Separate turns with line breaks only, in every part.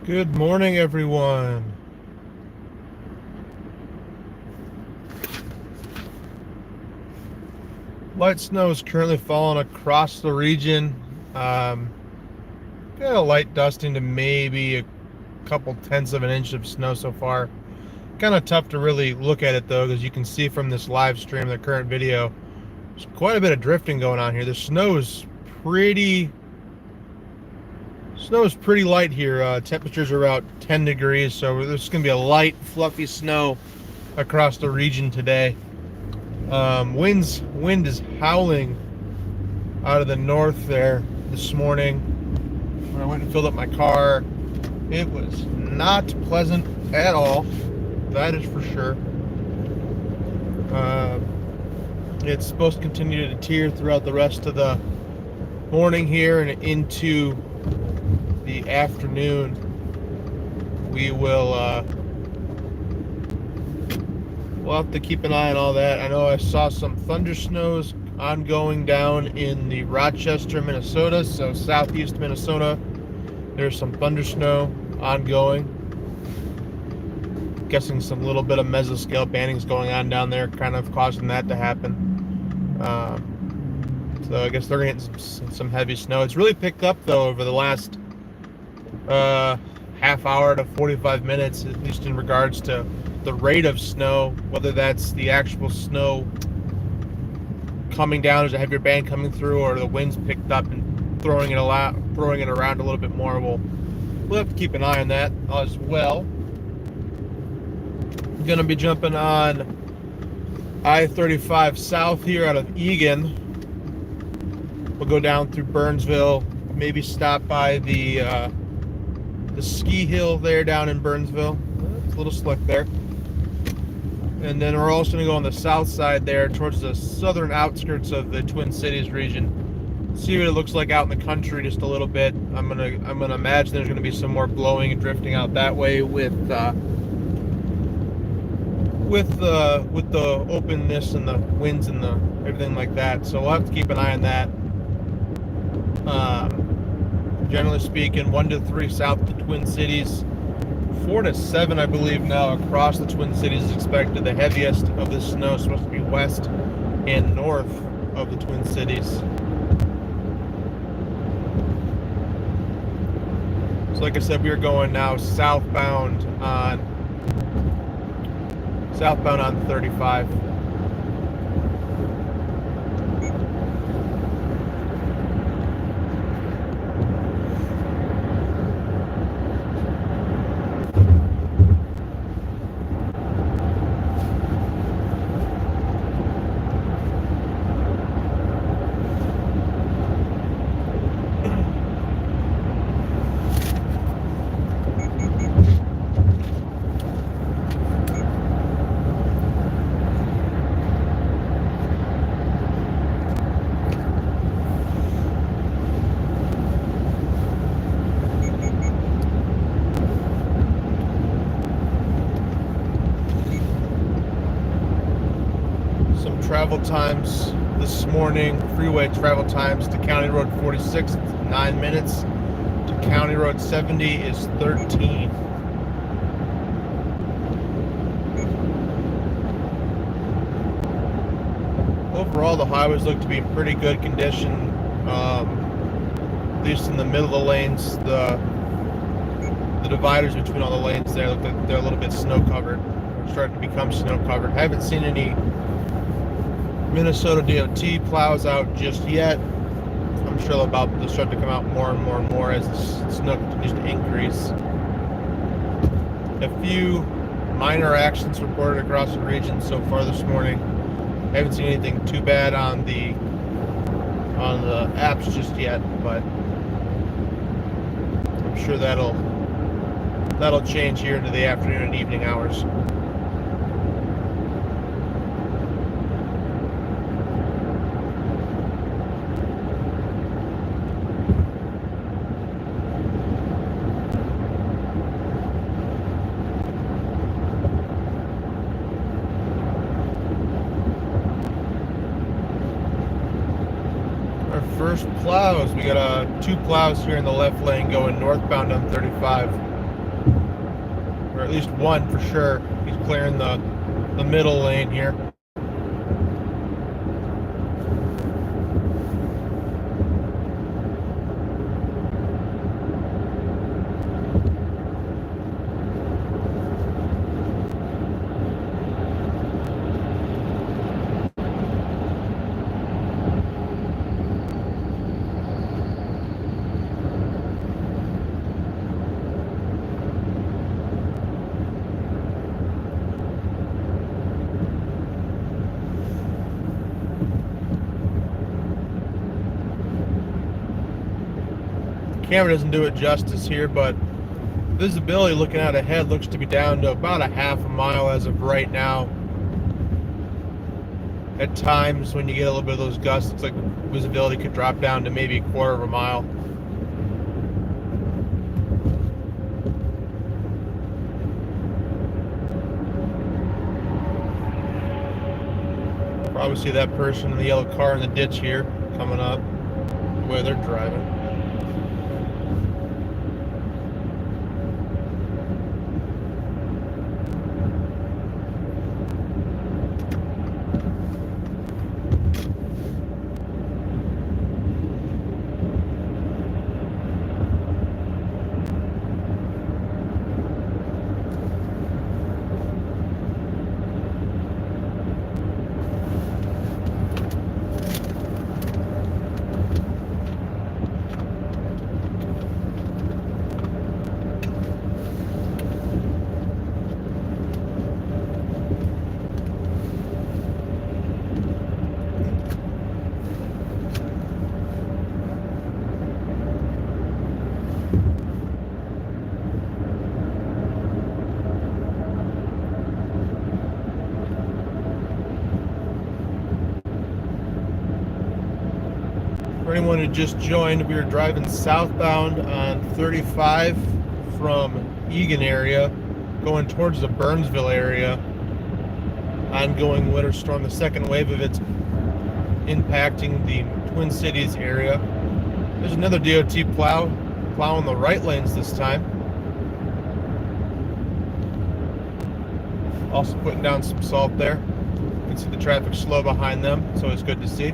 Good morning, everyone. Light snow is currently falling across the region. Got a light dusting to maybe a couple tenths of an inch of snow so far. Kind of tough to really look at it though, because you can see from this live stream, the current video, there's quite a bit of drifting going on here. The snow is pretty light here. Temperatures are about 10 degrees, so there's going to be a light, fluffy snow across the region today. Wind is howling out of the north there this morning. When I went and filled up my car, it was not pleasant at all. That is for sure. It's supposed to continue to deter throughout the rest of the morning here and into the afternoon. We'll have to keep an eye on all that. I know I saw some thunder snows ongoing down in the Rochester, Minnesota, so southeast Minnesota. There's some thunder snow ongoing. Guessing some little bit of mesoscale bandings going on down there, kind of causing that to happen. So I guess they're getting some heavy snow. It's really picked up though over the last half hour to 45 minutes, at least in regards to the rate of snow, whether that's the actual snow coming down as a heavier band coming through, or the wind's picked up and throwing it around a little bit more. We'll have to keep an eye on that as well. I'm gonna be jumping on I-35 south here out of Eagan. We'll go down through Burnsville, maybe stop by the ski hill there down in Burnsville. It's a little slick there. And then we're also going to go on the south side there towards the southern outskirts of the Twin Cities region. See what it looks like out in the country just a little bit. I'm gonna imagine there's going to be some more blowing and drifting out that way with the openness and the winds and the everything like that. So we'll have to keep an eye on that. Generally speaking, 1 to 3 south to Twin Cities. 4 to 7, I believe, now across the Twin Cities is expected. The heaviest of the snow is supposed to be west and north of the Twin Cities. So like I said, we are going now southbound on 35. Travel times this morning, freeway travel times to County Road 46, 9 minutes. To County Road 70 is 13. Overall, the highways look to be in pretty good condition, at least in the middle of the lanes. The dividers between all the lanes there look like they're a little bit snow covered. They're starting to become snow covered. I haven't seen any Minnesota DOT plows out just yet. I'm sure they'll start to come out more and more and more as the snow continues to increase. A few minor accidents reported across the region so far this morning. I haven't seen anything too bad on the apps just yet, but I'm sure that'll change here into the afternoon and evening hours. First plows. We got 2 plows here in the left lane going northbound on 35. or at least one for sure. He's clearing the middle lane here. Camera doesn't do it justice here, but visibility looking out ahead looks to be down to about a half a mile as of right now. At times when you get a little bit of those gusts, it's like visibility could drop down to maybe a quarter of a mile. Probably see that person in the yellow car in the ditch here coming up the way they're driving. For anyone who just joined, we were driving southbound on 35 from Egan area, going towards the Burnsville area. Ongoing winter storm, the second wave of it's impacting the Twin Cities area. There's another DOT plowing the right lanes this time. Also putting down some salt there. You can see the traffic slow behind them, so it's good to see.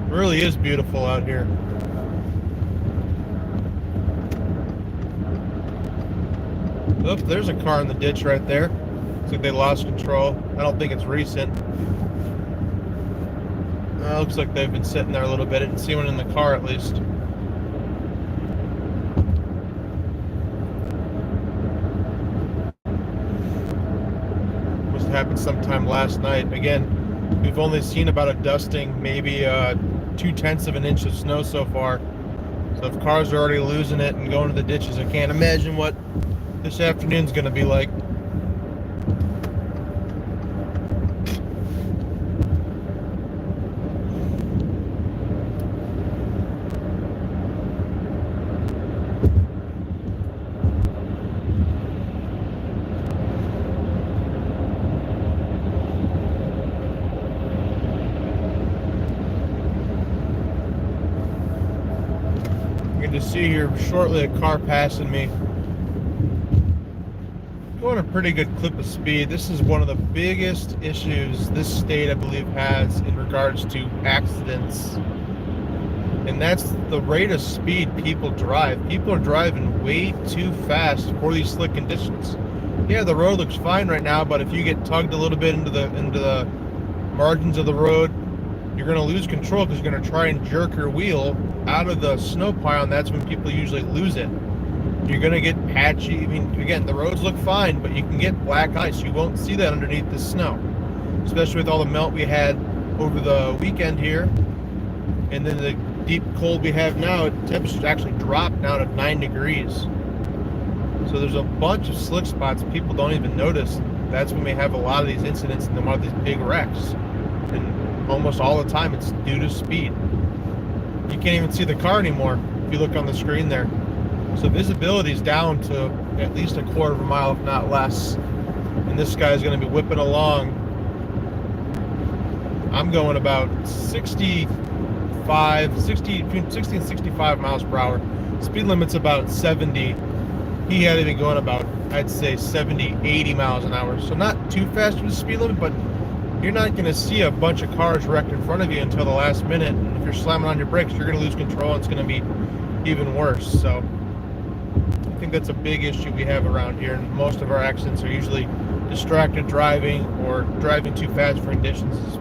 It really is beautiful out here. Oh, there's a car in the ditch right there. Looks like they lost control. I don't think it's recent. Looks like they've been sitting there a little bit. I didn't see one in the car at least. Must have happened sometime last night. Again, we've only seen about a dusting, maybe 0.2 of an inch of snow so far. So if cars are already losing it and going to the ditches, I can't imagine what this afternoon's going to be like. To see here shortly a car passing me, going a pretty good clip of speed. This is one of the biggest issues this state, I believe, has in regards to accidents, and that's the rate of speed people drive. People are driving way too fast for these slick conditions. Yeah, the road looks fine right now, but if you get tugged a little bit into the margins of the road, you're going to lose control because you're going to try and jerk your wheel out of the snow pile, and that's when people usually lose it. You're going to get patchy. I mean, again, the roads look fine, but you can get black ice. You won't see that underneath the snow, especially with all the melt we had over the weekend here, and then the deep cold we have now. Temperatures actually dropped down to 9 degrees. So there's a bunch of slick spots people don't even notice. That's when we have a lot of these incidents and a lot of these big wrecks. And almost all the time it's due to speed. You can't even see the car anymore if you look on the screen there. So visibility is down to at least a quarter of a mile, if not less. And this guy's going to be whipping along. I'm going about 60 between 60 and 65 miles per hour. Speed limit's about 70. He had it going about, I'd say, 70, 80 miles an hour. So not too fast for the speed limit, but you're not going to see a bunch of cars wrecked in front of you until the last minute. And if you're slamming on your brakes, you're going to lose control. And it's going to be even worse. So I think that's a big issue we have around here. And most of our accidents are usually distracted driving or driving too fast for conditions. Is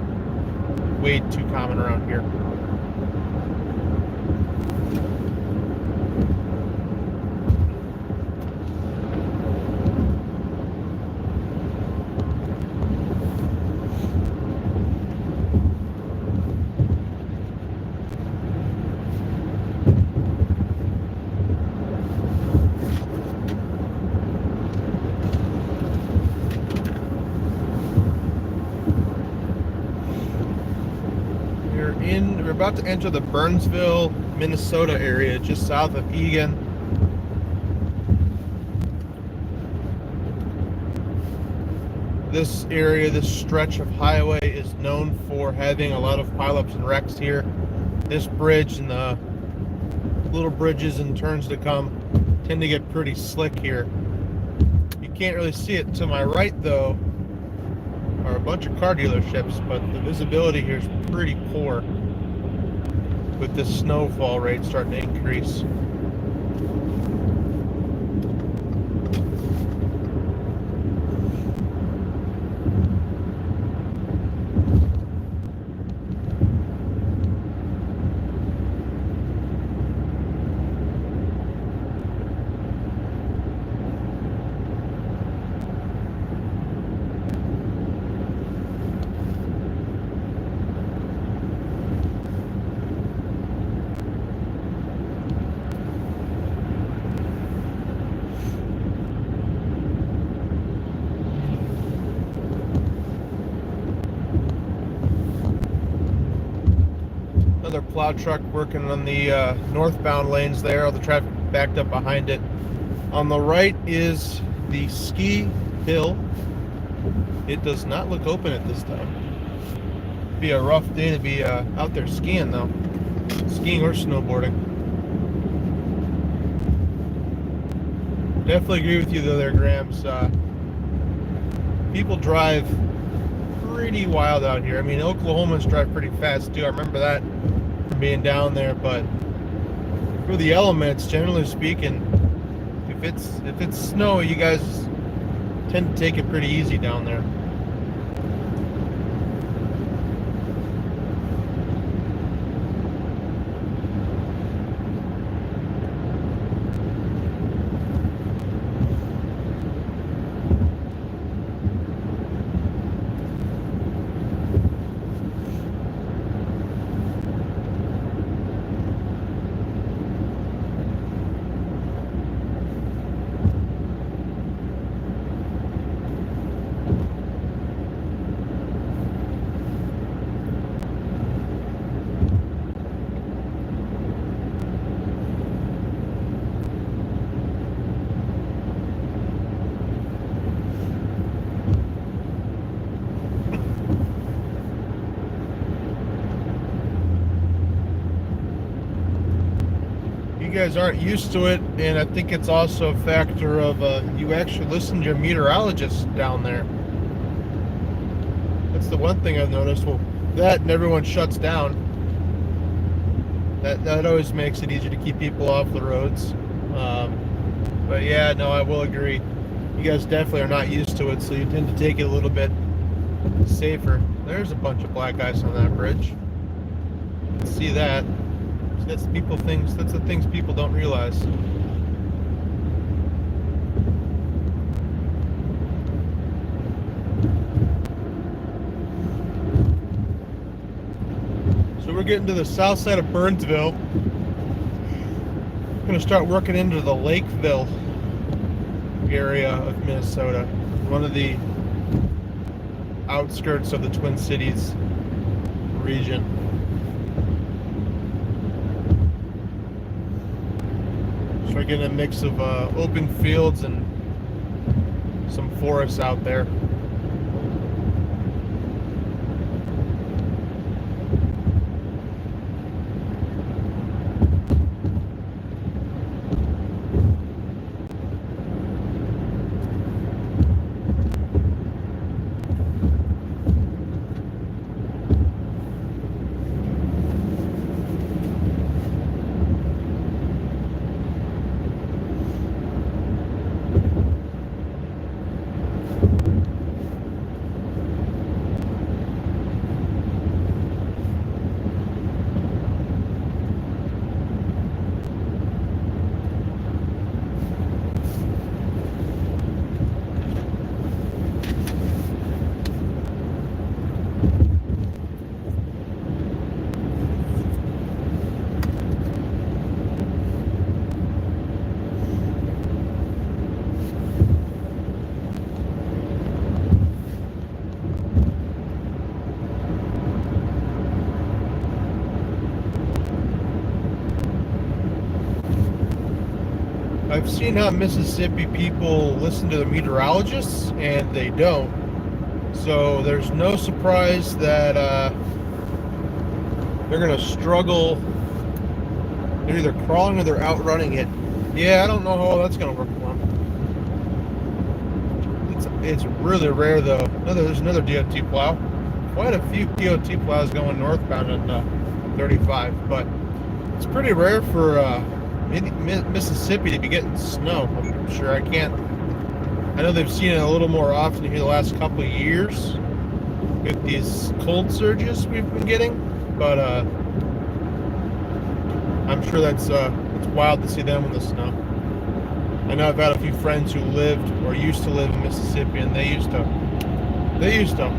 way too common around here. We're about to enter the Burnsville, Minnesota area, just south of Eagan. This area, this stretch of highway is known for having a lot of pileups and wrecks here. This bridge and the little bridges and turns to come tend to get pretty slick here. You can't really see it to my right though, are a bunch of car dealerships, but the visibility here is pretty poor with this snowfall rate starting to increase. Another plow truck working on the northbound lanes there, all the traffic backed up behind it. On the right is the ski hill. It does not look open at this time. Be a rough day to be out there skiing though. Skiing or snowboarding. Definitely agree with you though there, Grams. People drive pretty wild out here. I mean, Oklahomans drive pretty fast too. I remember that from being down there. But for the elements, generally speaking, if it's snow, you guys tend to take it pretty easy down there. You guys aren't used to it, and I think it's also a factor of you actually listen to your meteorologist down there. That's the one thing I've noticed. Well, that and everyone shuts down. That always makes it easier to keep people off the roads. But yeah, no, I will agree. You guys definitely are not used to it, so you tend to take it a little bit safer. There's a bunch of black ice on that bridge. You can see that. That's the things people don't realize. So we're getting to the south side of Burnsville. We're going to start working into the Lakeville area of Minnesota, one of the outskirts of the Twin Cities region. So we're getting a mix of open fields and some forests out there. I've seen how Mississippi people listen to the meteorologists, and they don't. So there's no surprise that they're going to struggle. They're either crawling or they're outrunning it. Yeah, I don't know how that's going to work for them. It's really rare, though. There's another DOT plow. Quite a few DOT plows going northbound on 35, but it's pretty rare for Mississippi to be getting snow. I'm sure I know they've seen it a little more often here the last couple of years with these cold surges we've been getting, but I'm sure it's wild to see them in the snow. I know I've had a few friends who lived or used to live in Mississippi, and they used to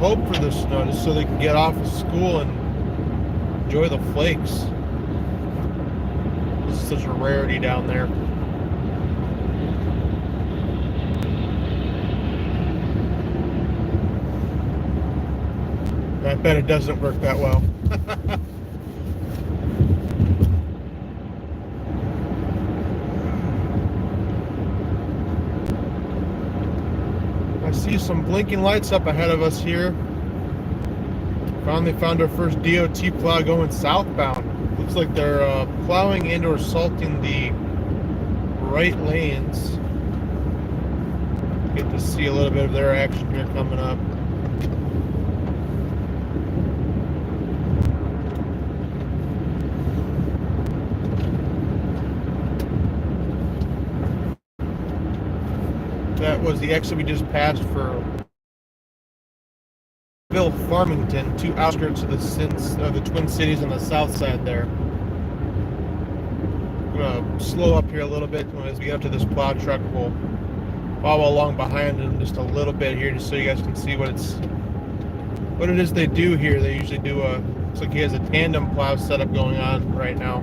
hope for the snow just so they could get off of school and enjoy the flakes. This is such a rarity down there. I bet it doesn't work that well. I see some blinking lights up ahead of us here. Finally found our first DOT plow going southbound. Looks like they're plowing and or salting the right lanes. Get to see a little bit of their action here coming up. That was the exit we just passed for Farmington, two outskirts of the Twin Cities on the south side there. I'm going to slow up here a little bit as we get up to this plow truck. We'll follow along behind him just a little bit here just so you guys can see what it is they do here. They usually do looks like he has a tandem plow setup going on right now.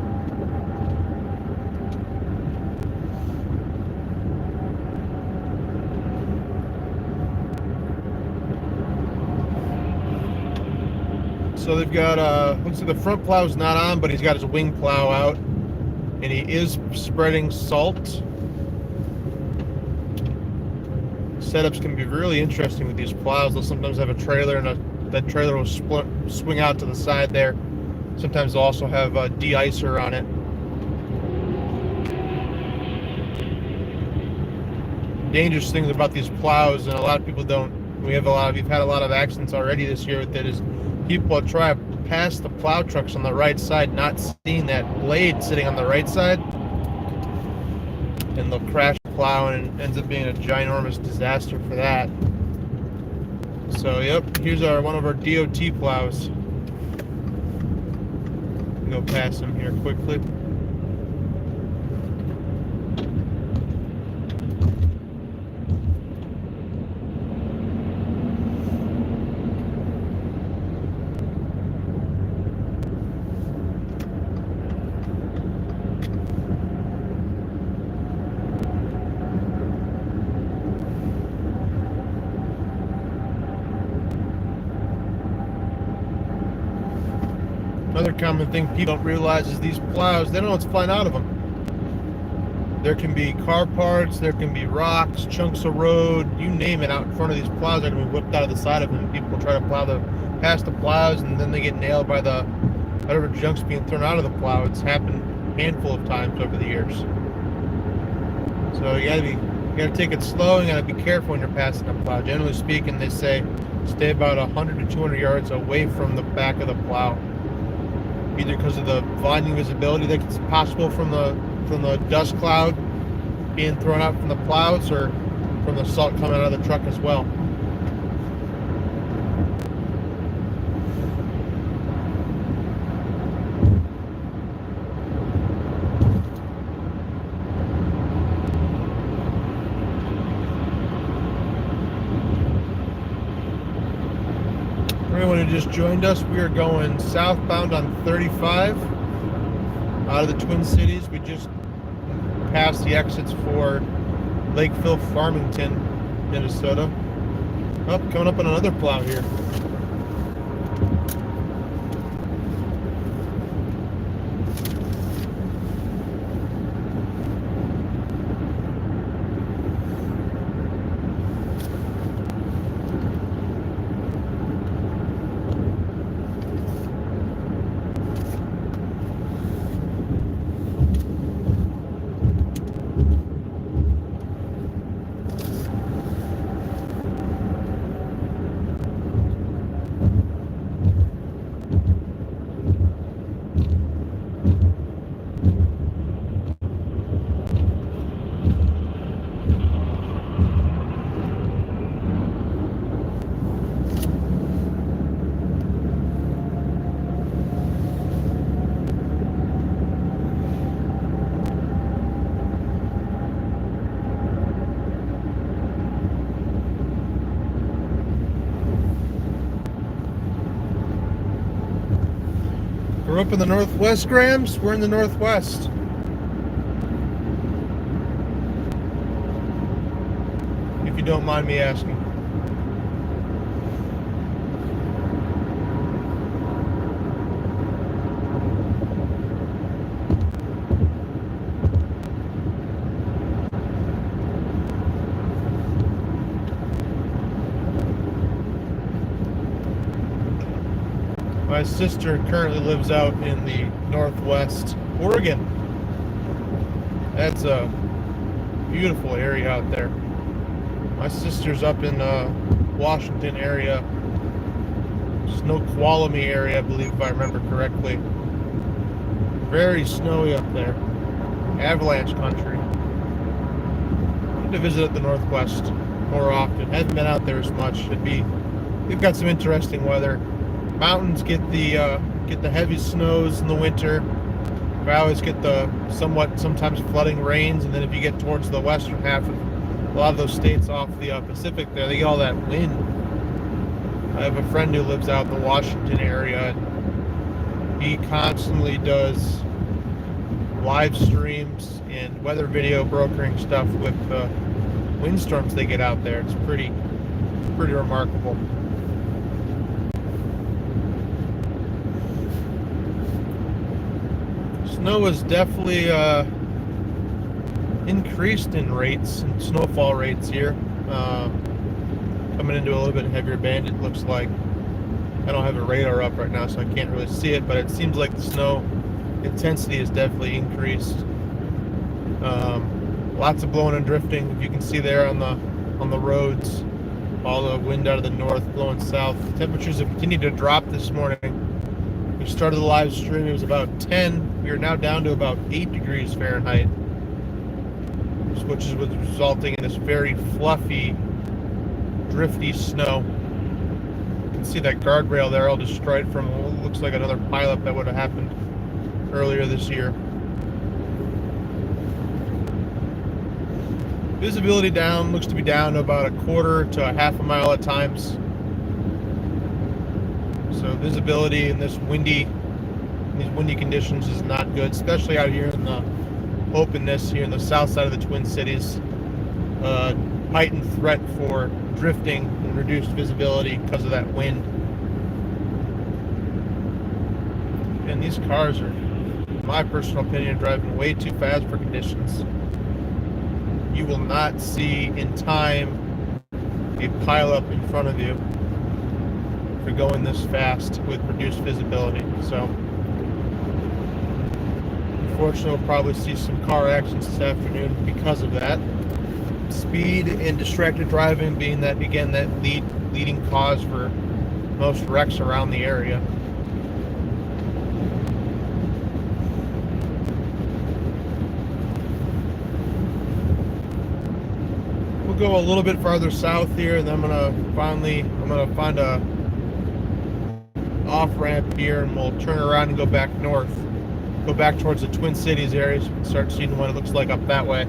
So they've got, looks like the front plow is not on, but he's got his wing plow out, and he is spreading salt. Setups can be really interesting with these plows. They'll sometimes have a trailer, and that trailer will swing out to the side there. Sometimes they'll also have a de-icer on it. Dangerous things about these plows, and a lot of people don't. We've had a lot of accidents already this year with it, is people try to pass the plow trucks on the right side, not seeing that blade sitting on the right side, and they'll crash the plow, and it ends up being a ginormous disaster for that. So, yep, here's one of our DOT plows. Go past him here quickly. Another common thing people don't realize is these plows, they don't know what's flying out of them. There can be car parts, there can be rocks, chunks of road, you name it, out in front of these plows that are going to be whipped out of the side of them. People try to past the plows, and then they get nailed by whatever junk's being thrown out of the plow. It's happened a handful of times over the years. So you gotta take it slow, and you gotta be careful when you're passing a plow. Generally speaking, they say Stay about 100 to 200 yards away from the back of the plow, either because of the blinding visibility that's possible from the dust cloud being thrown out from the plows, or from the salt coming out of the truck as well. Everyone who just joined us, we are going southbound on 35 out of the Twin Cities. We just passed the exits for Lakeville, Farmington, Minnesota. Coming up on another plow here. We're up in the Northwest, Grams. We're in the Northwest. If you don't mind me asking. My sister currently lives out in the Northwest, Oregon. That's a beautiful area out there. My sister's up in Washington area, Snoqualmie area, I believe, if I remember correctly. Very snowy up there. Avalanche country. I need to visit the Northwest more often. Haven't been out there as much. We've got some interesting weather. Mountains get the heavy snows in the winter. Valleys get the sometimes flooding rains, and then if you get towards the western half of a lot of those states off the Pacific there, they get all that wind. I have a friend who lives out in the Washington area, and he constantly does live streams and weather video brokering stuff with the windstorms they get out there. It's pretty remarkable. Snow has definitely increased in rates and snowfall rates here. Coming into a little bit heavier band, it looks like. I don't have a radar up right now, so I can't really see it, but it seems like the snow intensity has definitely increased. Lots of blowing and drifting. If you can see there on the roads, all the wind out of the north blowing south. Temperatures have continued to drop this morning. We started the live stream, it was about 10. We are now down to about 8 degrees Fahrenheit, which is what's resulting in this very fluffy, drifty snow. You can see that guardrail there all destroyed from what looks like another pileup that would have happened earlier this year. Visibility down, looks to be down to about a quarter to a half a mile at times. So visibility in these windy conditions is not good, especially out here in the openness here in the south side of the Twin Cities. Heightened threat for drifting and reduced visibility because of that wind. And these cars are, in my personal opinion, driving way too fast for conditions. You will not see in time a pileup in front of you for going this fast with reduced visibility. So unfortunately, we'll probably see some car accidents this afternoon because of that. Speed and distracted driving being that, again, that lead leading cause for most wrecks around the area. We'll go a little bit farther south here, and then I'm gonna find a off-ramp here, and we'll turn around and go back north. Go back towards the Twin Cities area, so you can start seeing what it looks like up that way.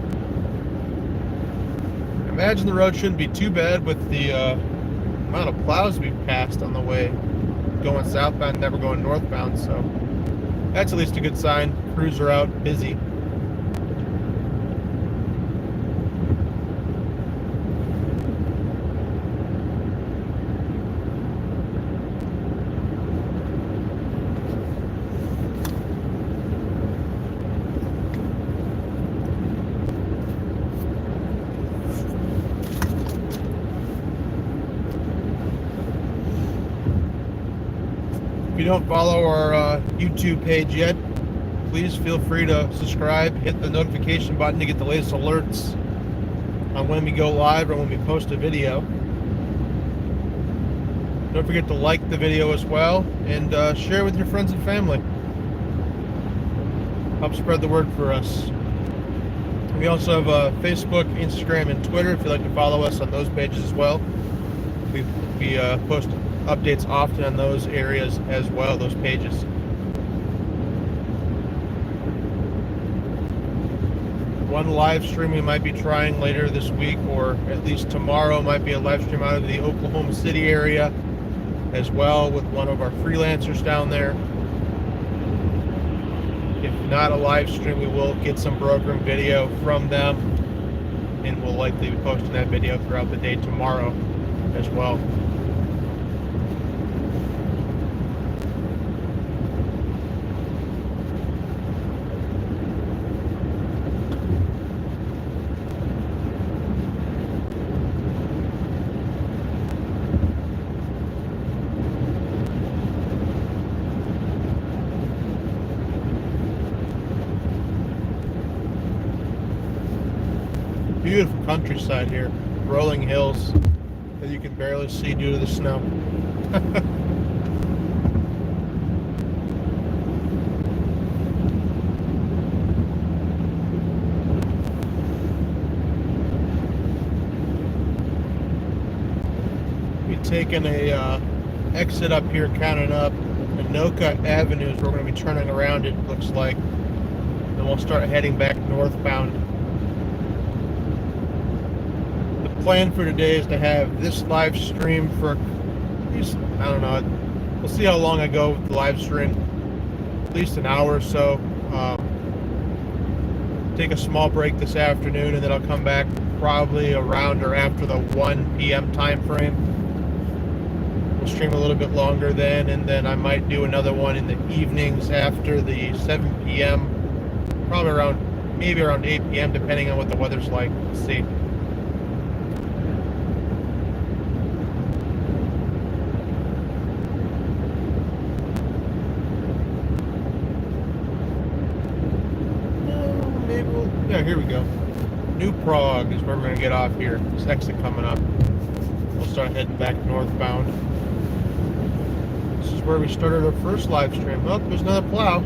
I imagine the road shouldn't be too bad with the amount of plows we've passed on the way going southbound, never going northbound, so that's at least a good sign. Crews are out busy. If you don't follow our YouTube page yet, please feel free to subscribe, hit the notification button to get the latest alerts on when we go live or when we post a video. Don't forget to like the video as well, and share it with your friends and family. Help spread the word for us. We also have Facebook, Instagram, and Twitter if you'd like to follow us on those pages as well. We post updates often on those areas as well, those pages. One live stream we might be trying later this week, or at least tomorrow, might be a live stream out of the Oklahoma City area as well, with one of our freelancers down there. If not a live stream, we will get some brokering video from them, and we'll likely be posting that video throughout the day tomorrow as well. Beautiful countryside here, rolling hills that you can barely see due to the snow. We're taking a exit up here, counting up Anoka Avenues. We're going to be turning around, it looks like, and we'll start heading back northbound. Plan for today is to have this live stream for at least, I don't know, we'll see how long I go with the live stream, at least an hour or so. Take a small break this afternoon, and then I'll come back probably around or after the 1 p.m. time frame. We'll stream a little bit longer then, and then I might do another one in the evenings after the 7 p.m. probably maybe around 8 p.m. depending on what the weather's like. Let's see. Yeah, here we go. New Prague is where we're going to get off here. This exit coming up. We'll start heading back northbound. This is where we started our first live stream. Oh, there's another plow.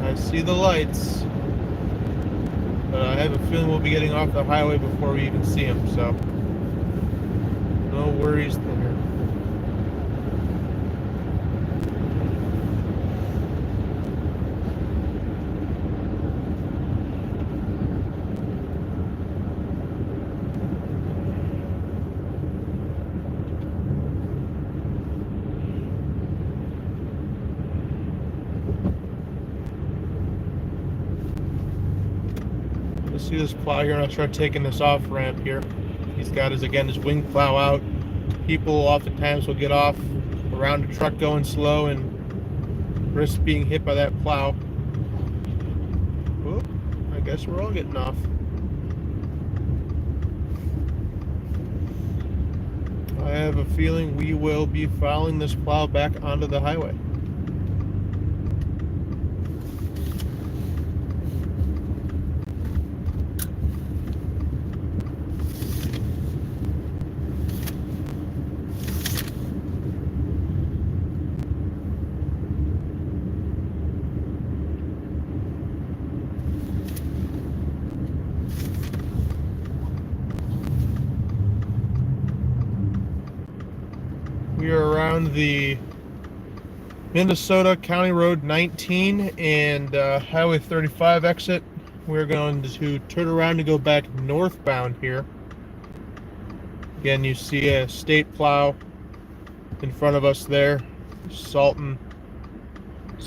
I see the lights, but I have a feeling we'll be getting off the highway before we even see them, so no worries there. Let's see this plow here, and I'll start taking this off ramp here. He's got his wing plow out. People oftentimes will get off around a truck going slow and risk being hit by that plow. Whoop, I guess we're all getting off. I have a feeling we will be following this plow back onto the highway. around the Minnesota County Road 19 and Highway 35 exit. We're going to turn around to go back northbound here. Again, you see a state plow in front of us there, salting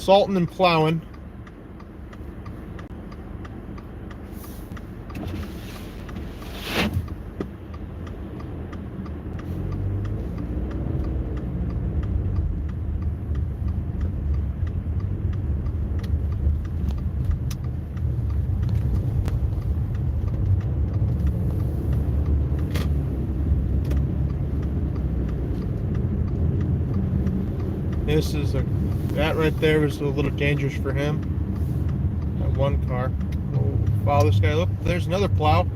and plowing. That right there was a little dangerous for him. That one car. We'll follow this guy. Look, there's another plow.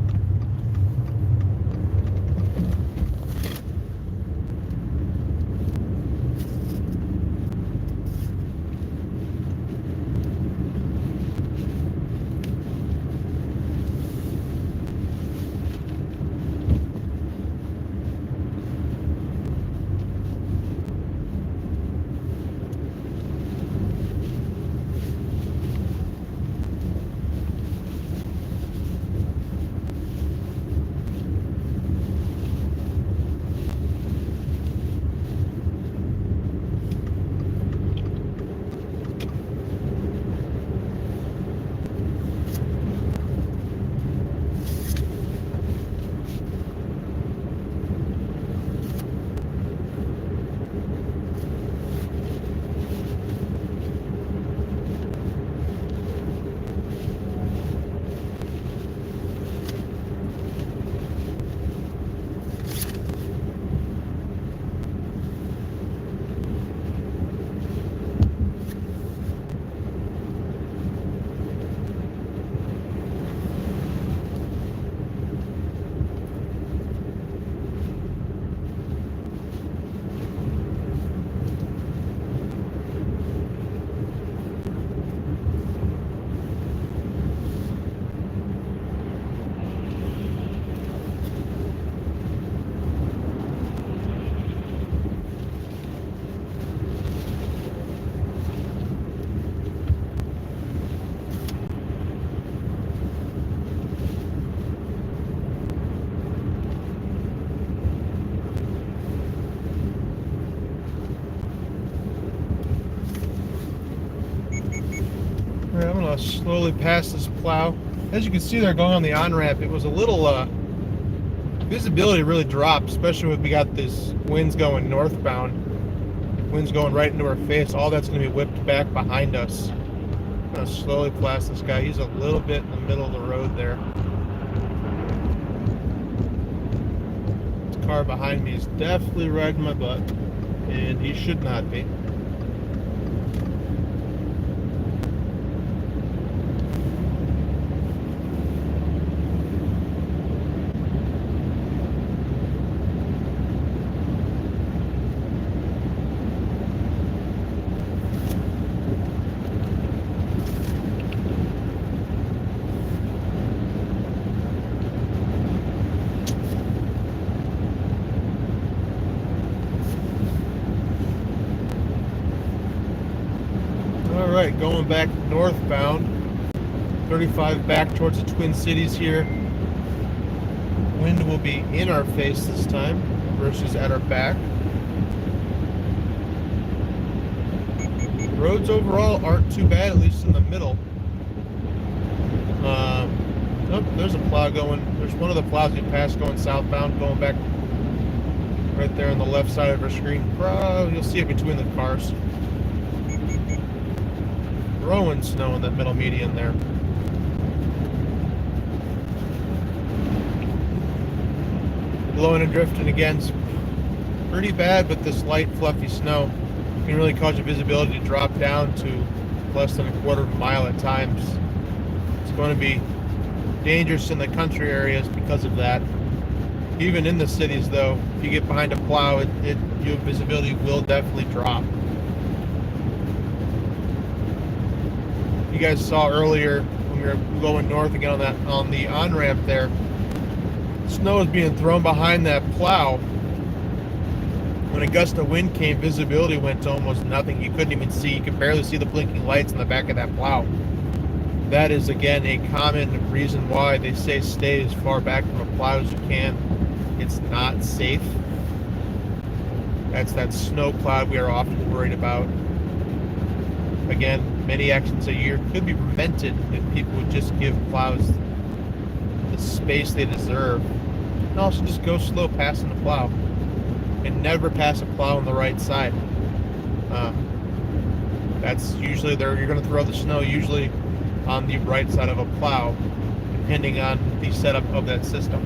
I'm going to slowly pass this plow. As you can see there going on the on-ramp, it was a little, visibility really dropped, especially when we got this winds going northbound. Winds going right into our face. All that's going to be whipped back behind us. I'm going to slowly pass this guy. He's a little bit in the middle of the road there. This car behind me is definitely riding my butt, and he should not be. Alright, going back northbound, 35 back towards the Twin Cities here. Wind will be in our face this time versus at our back. Roads overall aren't too bad, at least in the middle. Oh, there's a plow going. There's one of the plows we passed going southbound, going back right there on the left side of our screen. You'll see it between the cars. Throwing snow in that middle median there. Blowing and drifting again. It's pretty bad, but this light fluffy snow can really cause your visibility to drop down to less than a quarter of a mile at times. It's going to be dangerous in the country areas because of that. Even in the cities though, if you get behind a plow, your visibility will definitely drop. You guys saw earlier when we were going north again on the on-ramp there, snow is being thrown behind that plow. When a gust of wind came, visibility went to almost nothing. You couldn't even see. You could barely see the blinking lights in the back of that plow. That is, again, a common reason why they say stay as far back from a plow as you can. It's not safe. That's that snow cloud we are often worried about. Again, many accidents a year could be prevented if people would just give plows the space they deserve. And also just go slow passing the plow. And never pass a plow on the right side. That's usually you're going to throw the snow usually on the right side of a plow, depending on the setup of that system.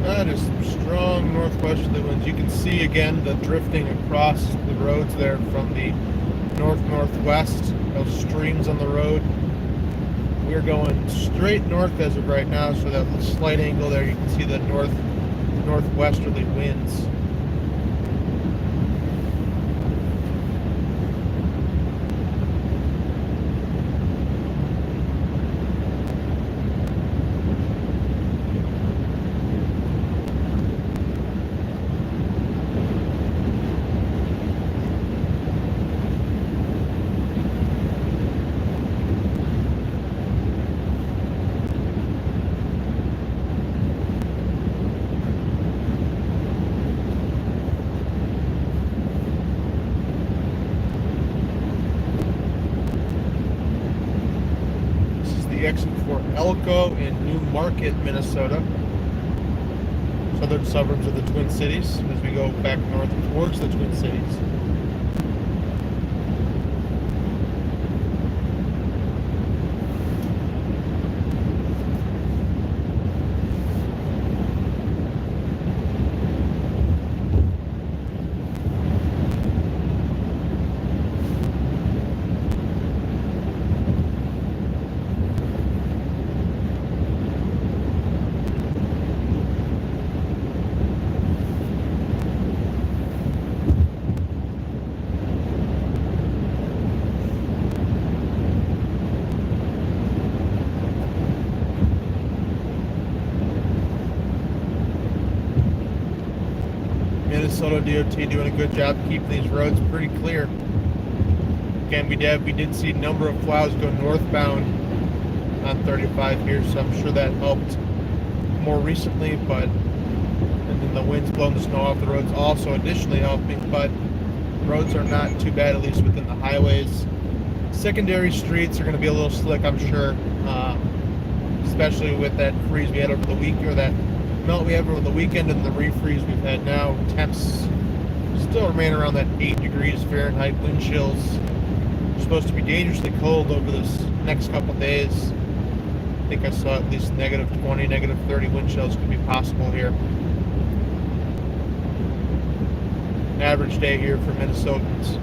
That is some strong northwesterly winds. You can see again the drifting across the roads there from the north-northwest. Those streams on the road. We're going straight north as of right now, so that slight angle there, you can see the northwesterly winds. Exit for Elko in New Market, Minnesota, southern suburbs of the Twin Cities, as we go back north towards the Twin Cities. Minnesota DOT doing a good job keeping these roads pretty clear. Again, we did see a number of plows go northbound on 35 here, so I'm sure that helped more recently, and then the winds blowing the snow off the roads also additionally helping, but roads are not too bad, at least within the highways. Secondary streets are going to be a little slick, I'm sure, especially with that freeze we had over the week, or that melt we had over the weekend, and the refreeze we've had now. Temps still remain around that 8 degrees Fahrenheit. Wind chills are supposed to be dangerously cold over this next couple days. I think I saw at least negative 20, negative 30 wind chills could be possible here. An average day here for Minnesotans.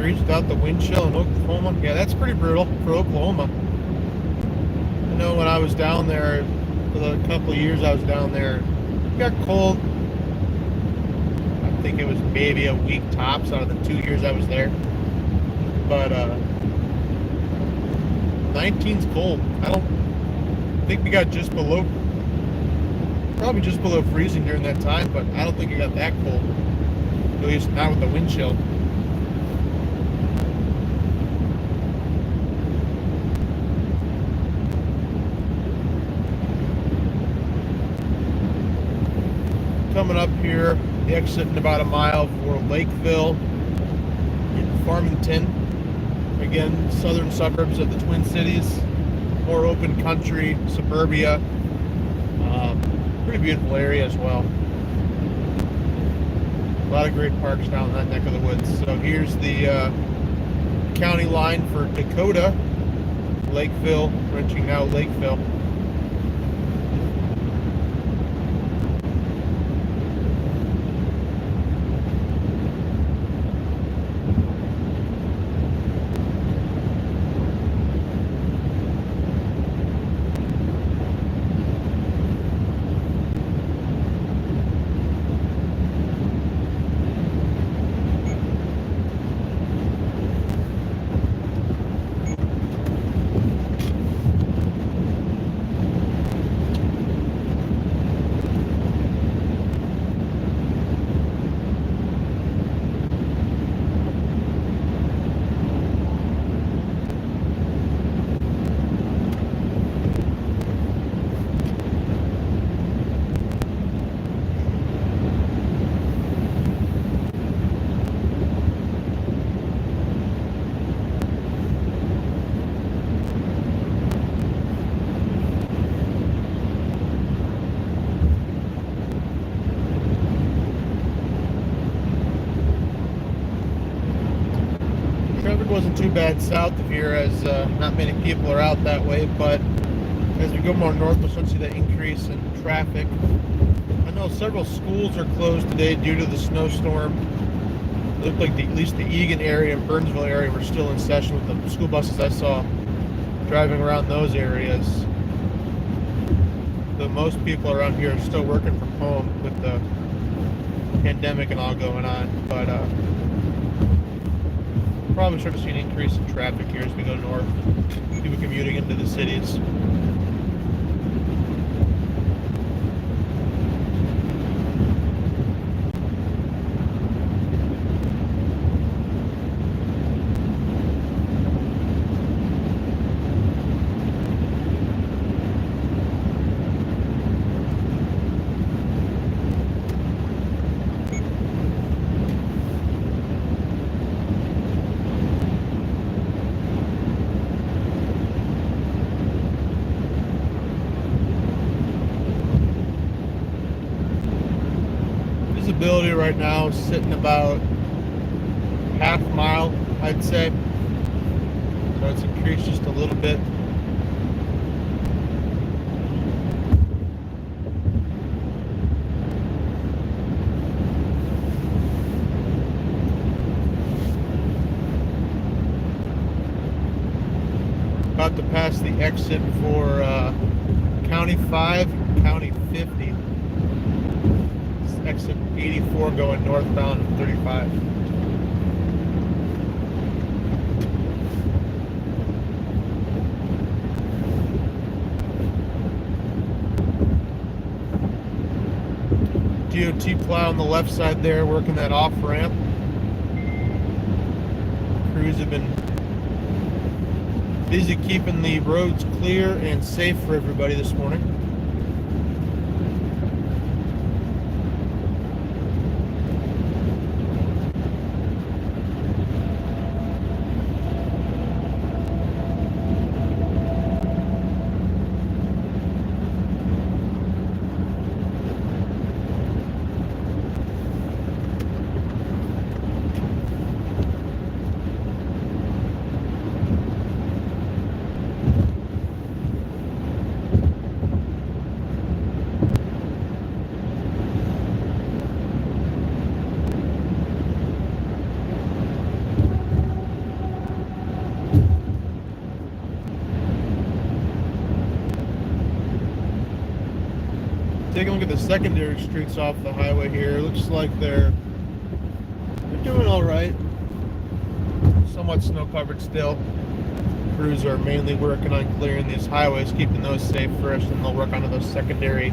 Without the wind chill in Oklahoma. Yeah, that's pretty brutal for Oklahoma. I know when I was down there, for the couple of years I was down there, it got cold. I think it was maybe a week tops out of the 2 years I was there. But 19's cold. I don't think we got just below, probably just below freezing during that time, but I don't think it got that cold. At least not with the wind chill. Coming up here, the exit in about a mile for Lakeville in Farmington. Again, southern suburbs of the Twin Cities, more open country, suburbia. Pretty beautiful area as well. A lot of great parks down in that neck of the woods. So here's the county line for Dakota, Lakeville, reaching now Lakeville. Wasn't too bad south of here, as not many people are out that way, but as we go more north, we'll start to see that increase in traffic. I know several schools are closed today due to the snowstorm. It looked like at least the Egan area and Burnsville area were still in session with the school buses I saw driving around those areas. Though most people around here are still working from home with the pandemic and all going on, but probably start to see an increase in traffic here as we go north. People commuting into the cities. visibility right now is sitting about half mile, I'd say. So it's increased just a little bit. About to pass the exit for County 5, County 50. It's exit 84 going northbound of 35. DOT plow on the left side there, working that off ramp. Crews have been busy keeping the roads clear and safe for everybody this morning. Take a look at the secondary streets off the highway here. Looks like they're doing all right. Somewhat snow covered still. Crews are mainly working on clearing these highways, keeping those safe first, and they'll work onto those secondary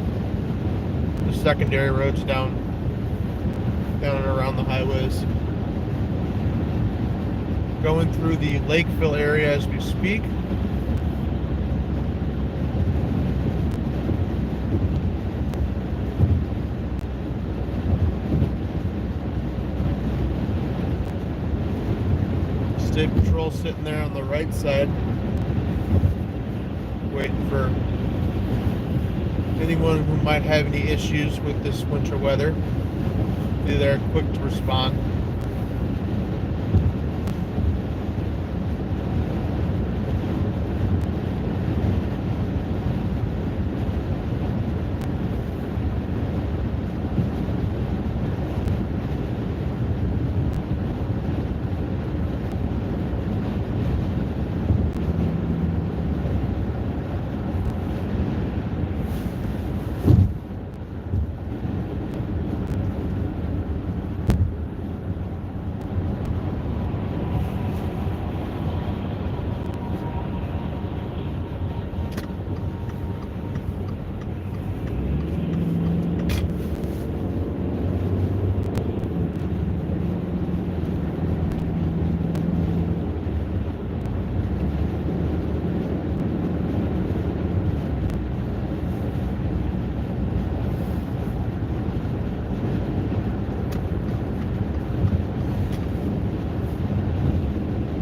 roads down and around the highways. Going through the Lakeville area as we speak. State Patrol sitting there on the right side, waiting for anyone who might have any issues with this winter weather. Be there quick to respond.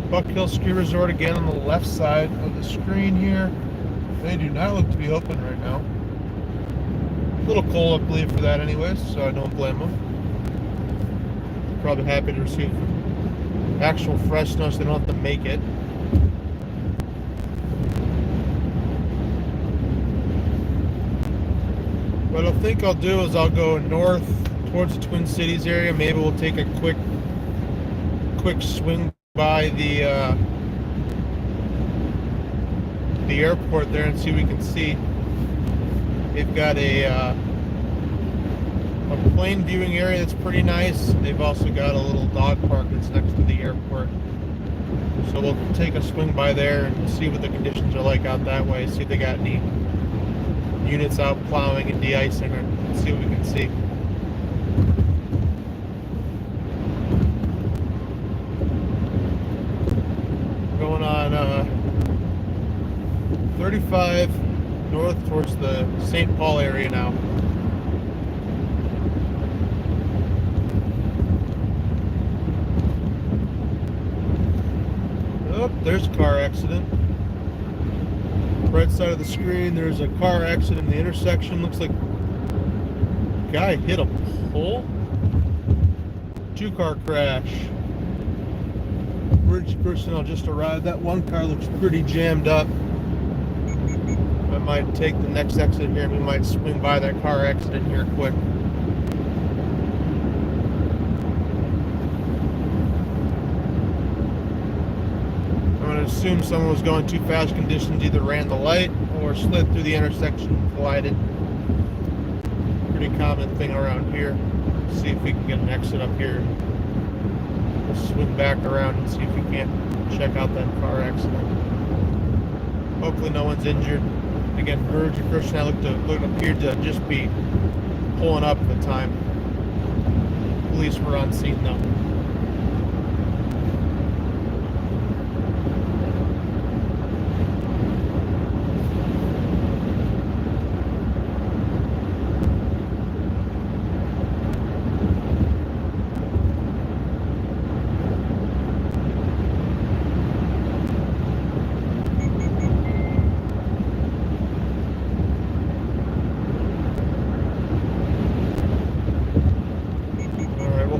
Buck Hill Ski Resort again on the left side of the screen here. They do not look to be open right now. A little cold, I believe, for that anyways, so I don't blame them. Probably happy to receive actual fresh snow so they don't have to make it. What I think I'll do is I'll go north towards the Twin Cities area. Maybe we'll take a quick swing by the airport there and see what we can see. They've got a plane viewing area that's pretty nice. They've also got a little dog park that's next to the airport. So we'll take a swing by there and see what the conditions are like out that way. See if they got any units out plowing and de-icing, or see what we can see. Going on 35 north towards the St. Paul area now. Oh, there's a car accident. Right side of the screen, there's a car accident in the intersection. Looks like a guy hit a pole. Two-car crash. Emergency personnel just arrived. That one car looks pretty jammed up. I might take the next exit here and we might swing by that car accident here quick. I'm going to assume someone was going too fast. Conditions either ran the light or slid through the intersection and collided. Pretty common thing around here. Let's see if we can get an exit up here. We'll swing back around and see if we can't check out that car accident. Hopefully no one's injured. Again, emergency personnel appeared to just be pulling up at the time. Police were on scene though.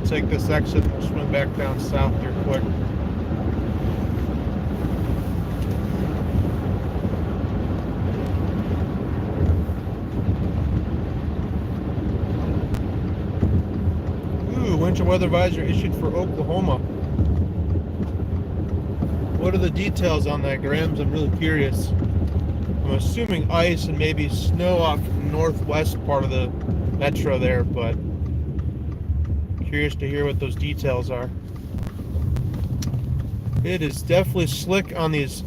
Take this exit and we'll swing back down south here quick. Ooh, winter weather advisory issued for Oklahoma. What are the details on that, Grams? I'm really curious. I'm assuming ice and maybe snow off the northwest part of the metro there, but curious to hear what those details are. It is definitely slick on these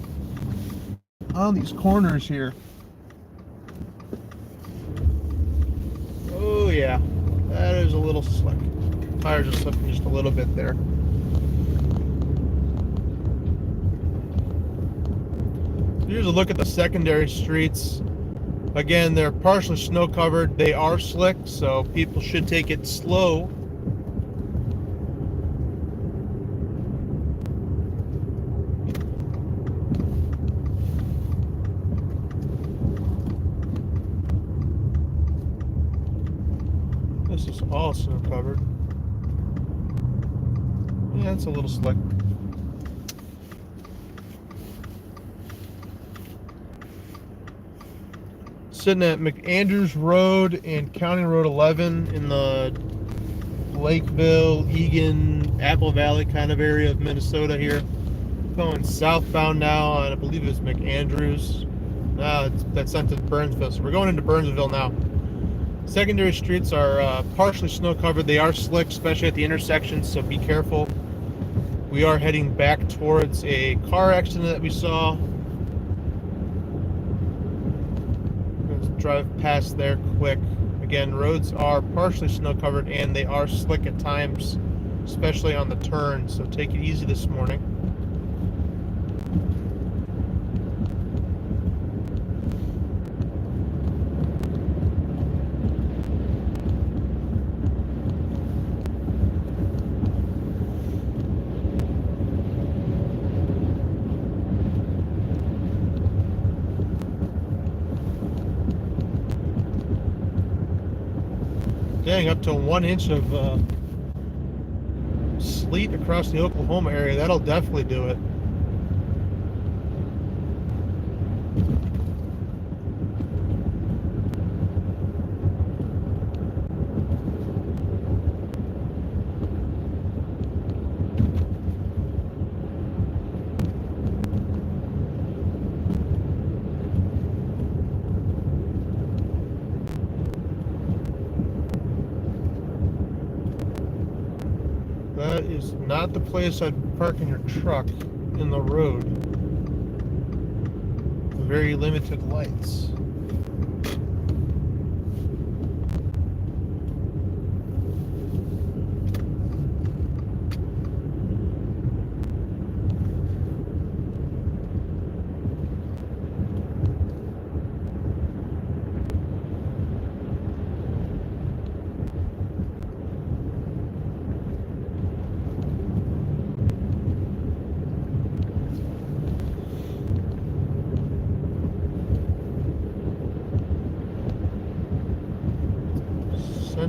corners here. Oh yeah, that is a little slick. Tires are slipping just a little bit there. Here's a look at the secondary streets. Again, they're partially snow covered. They are slick, so people should take it slow. This is all snow covered. Yeah, it's a little slick. Sitting at McAndrews Road and County Road 11 in the Lakeville, Eagan, Apple Valley kind of area of Minnesota here. Going southbound now, and I believe it's McAndrews. That's sent to Burnsville, so we're going into Burnsville now. Secondary streets are partially snow covered. They are slick, especially at the intersections, so be careful. We are heading back towards a car accident that we saw. Let's drive past there quick. Again, roads are partially snow covered and they are slick at times, especially on the turn, so take it easy this morning. Dang, up to 1 inch of sleet across the Oklahoma area. That'll definitely do it. That is not the place I'd be parking your truck in the road. Very limited lights.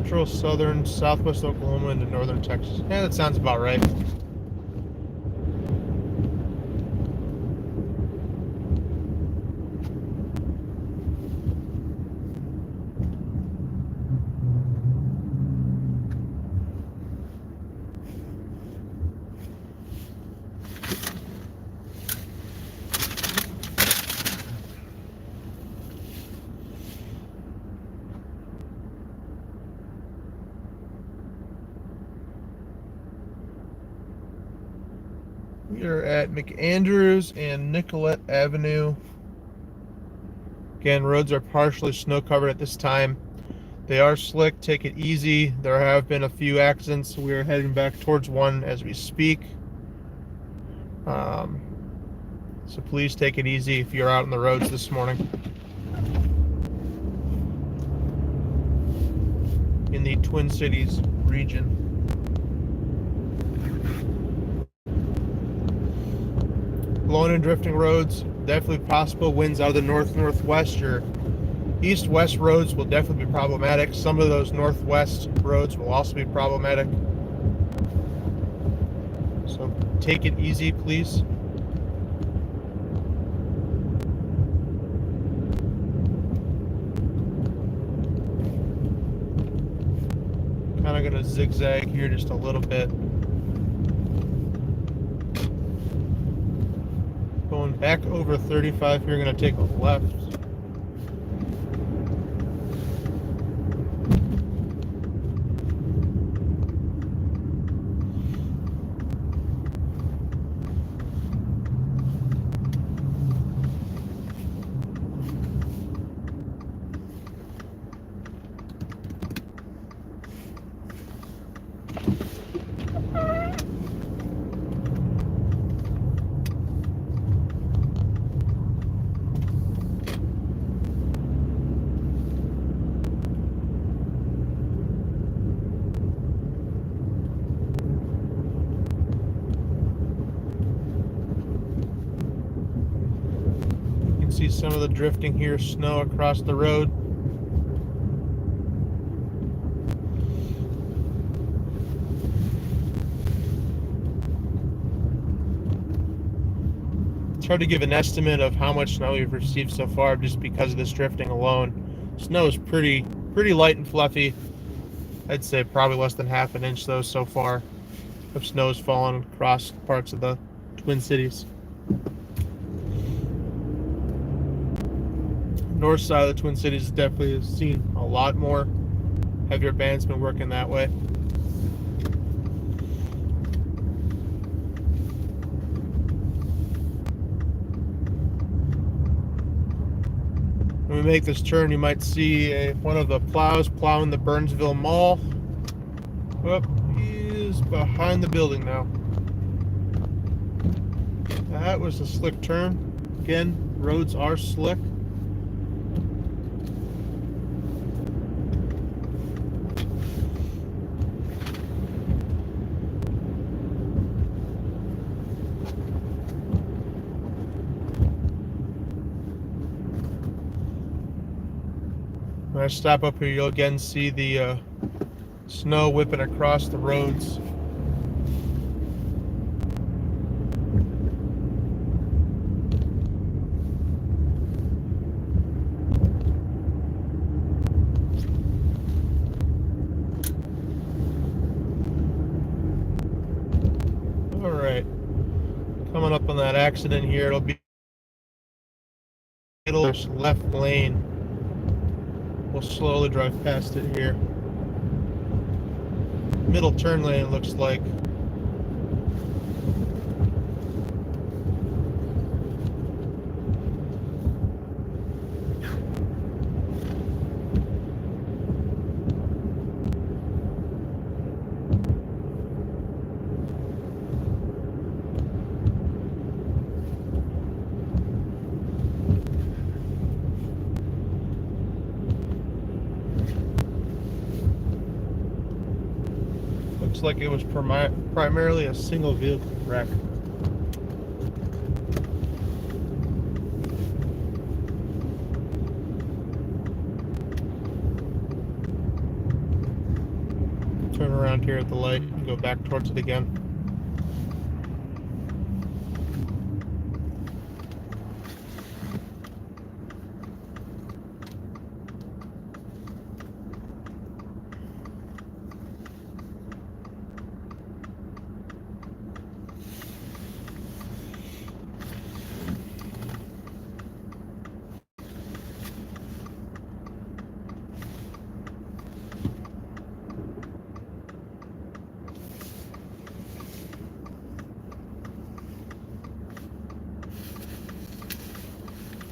central, southern, southwest Oklahoma into northern Texas. Yeah, that sounds about right. We are at McAndrews and Nicollet Avenue. Again, roads are partially snow covered at this time. They are slick. Take it easy. There have been a few accidents. We are heading back towards one as we speak. So please take it easy if you're out on the roads this morning. In the Twin Cities region. Blowing and drifting roads, definitely possible. Winds out of the north-northwest. Your east-west roads will definitely be problematic. Some of those northwest roads will also be problematic. So take it easy, please. Kind of going to zigzag here just a little bit. Going back over 35 here, going to take a left. See some of the drifting here, snow across the road. It's hard to give an estimate of how much snow we've received so far just because of this drifting alone. Snow is pretty light and fluffy. I'd say probably less than half an inch though so far of snow has fallen across parts of the Twin Cities. North side of the Twin Cities definitely has seen a lot more. Heavier bands been working that way. When we make this turn, you might see one of the plows plowing the Burnsville Mall. Oh, he is behind the building now. That was a slick turn. Again, roads are slick. When I stop up here, you'll again see the snow whipping across the roads. All right, coming up on that accident here, it'll be left lane. We'll slowly drive past it here. Middle turn lane looks like. Looks like it was primarily a single vehicle wreck. around here at the light and go back towards it again.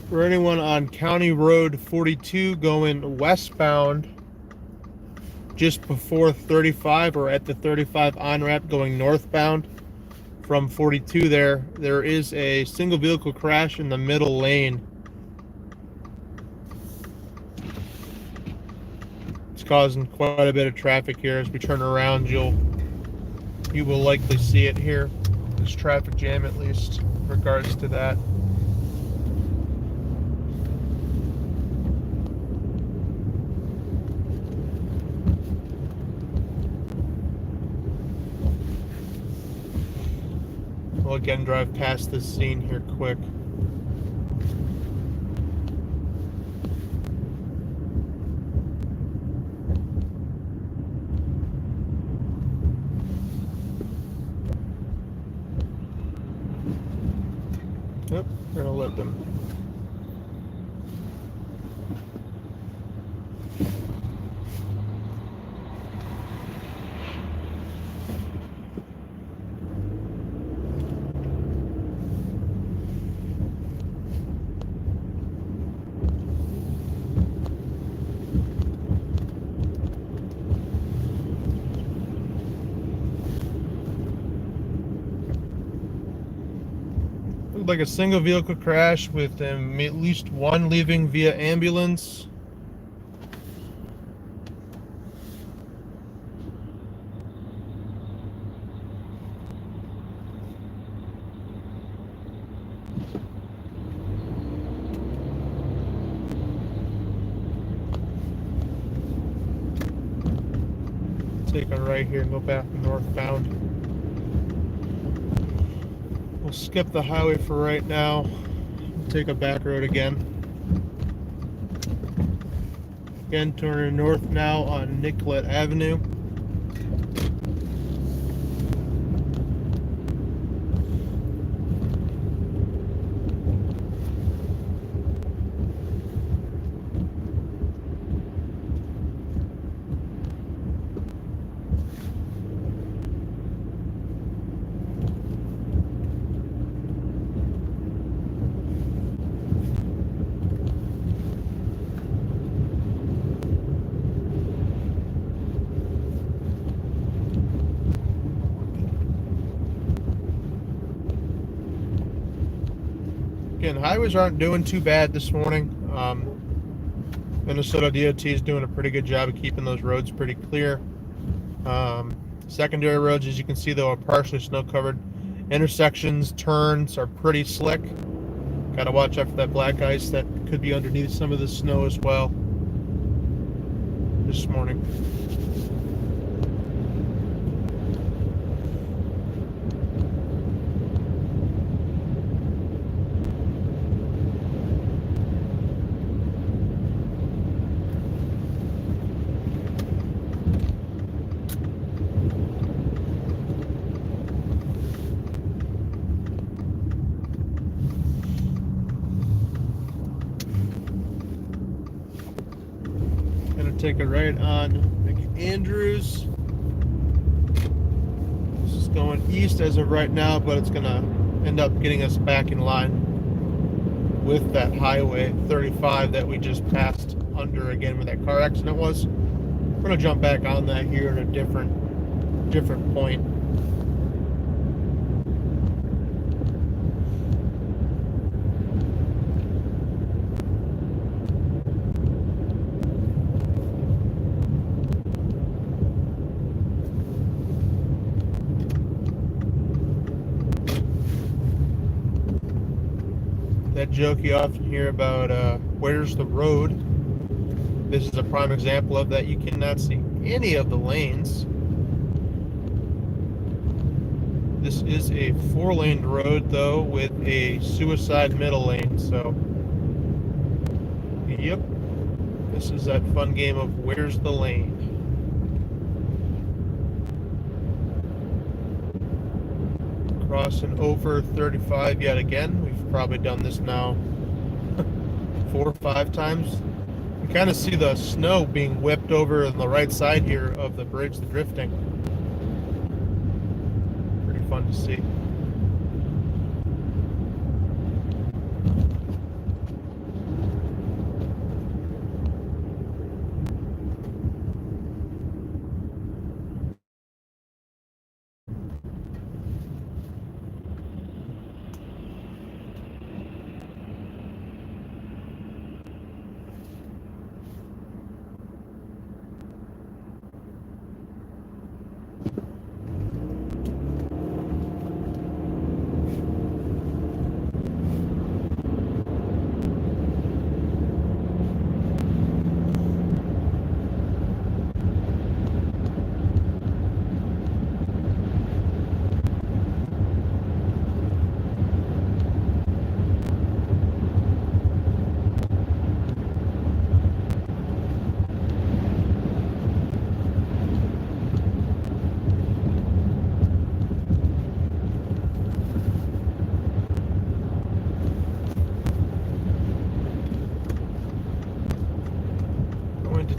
For anyone on County Road 42 going westbound, just before 35 or at the 35 on-ramp going northbound from 42 there is a single vehicle crash in the middle lane. It's causing quite a bit of traffic here. As we turn around, you will likely see it here. This traffic jam, at least in regards to that. We'll again drive past this scene here quick. Yep, we're gonna let them. Like a single vehicle crash with at least one leaving via ambulance. Take a right here and go back northbound. We'll skip the highway for right now. We'll take a back road again. Again, turning north now on Nicollet Avenue. Again, highways aren't doing too bad this morning. Minnesota DOT is doing a pretty good job of keeping those roads pretty clear. Secondary roads, as you can see, though, are partially snow covered. Intersections, turns are pretty slick. Got to watch out for that black ice that could be underneath some of the snow as well this morning. Take a right on McAndrews. This is going east as of right now, but it's gonna end up getting us back in line with that highway 35 that we just passed under again where that car accident was. We're gonna jump back on that here at a different point. That joke you often hear about where's the road. This is a prime example of that. You cannot see any of the lanes This is a 4-lane road, though, with a suicide middle lane, so... Yep. This is that fun game of where's the lane? Crossing over 35 yet again. We've probably done this now 4 or 5 times. You kind of see the snow being whipped over on the right side here of the bridge, the drifting. Pretty fun to see.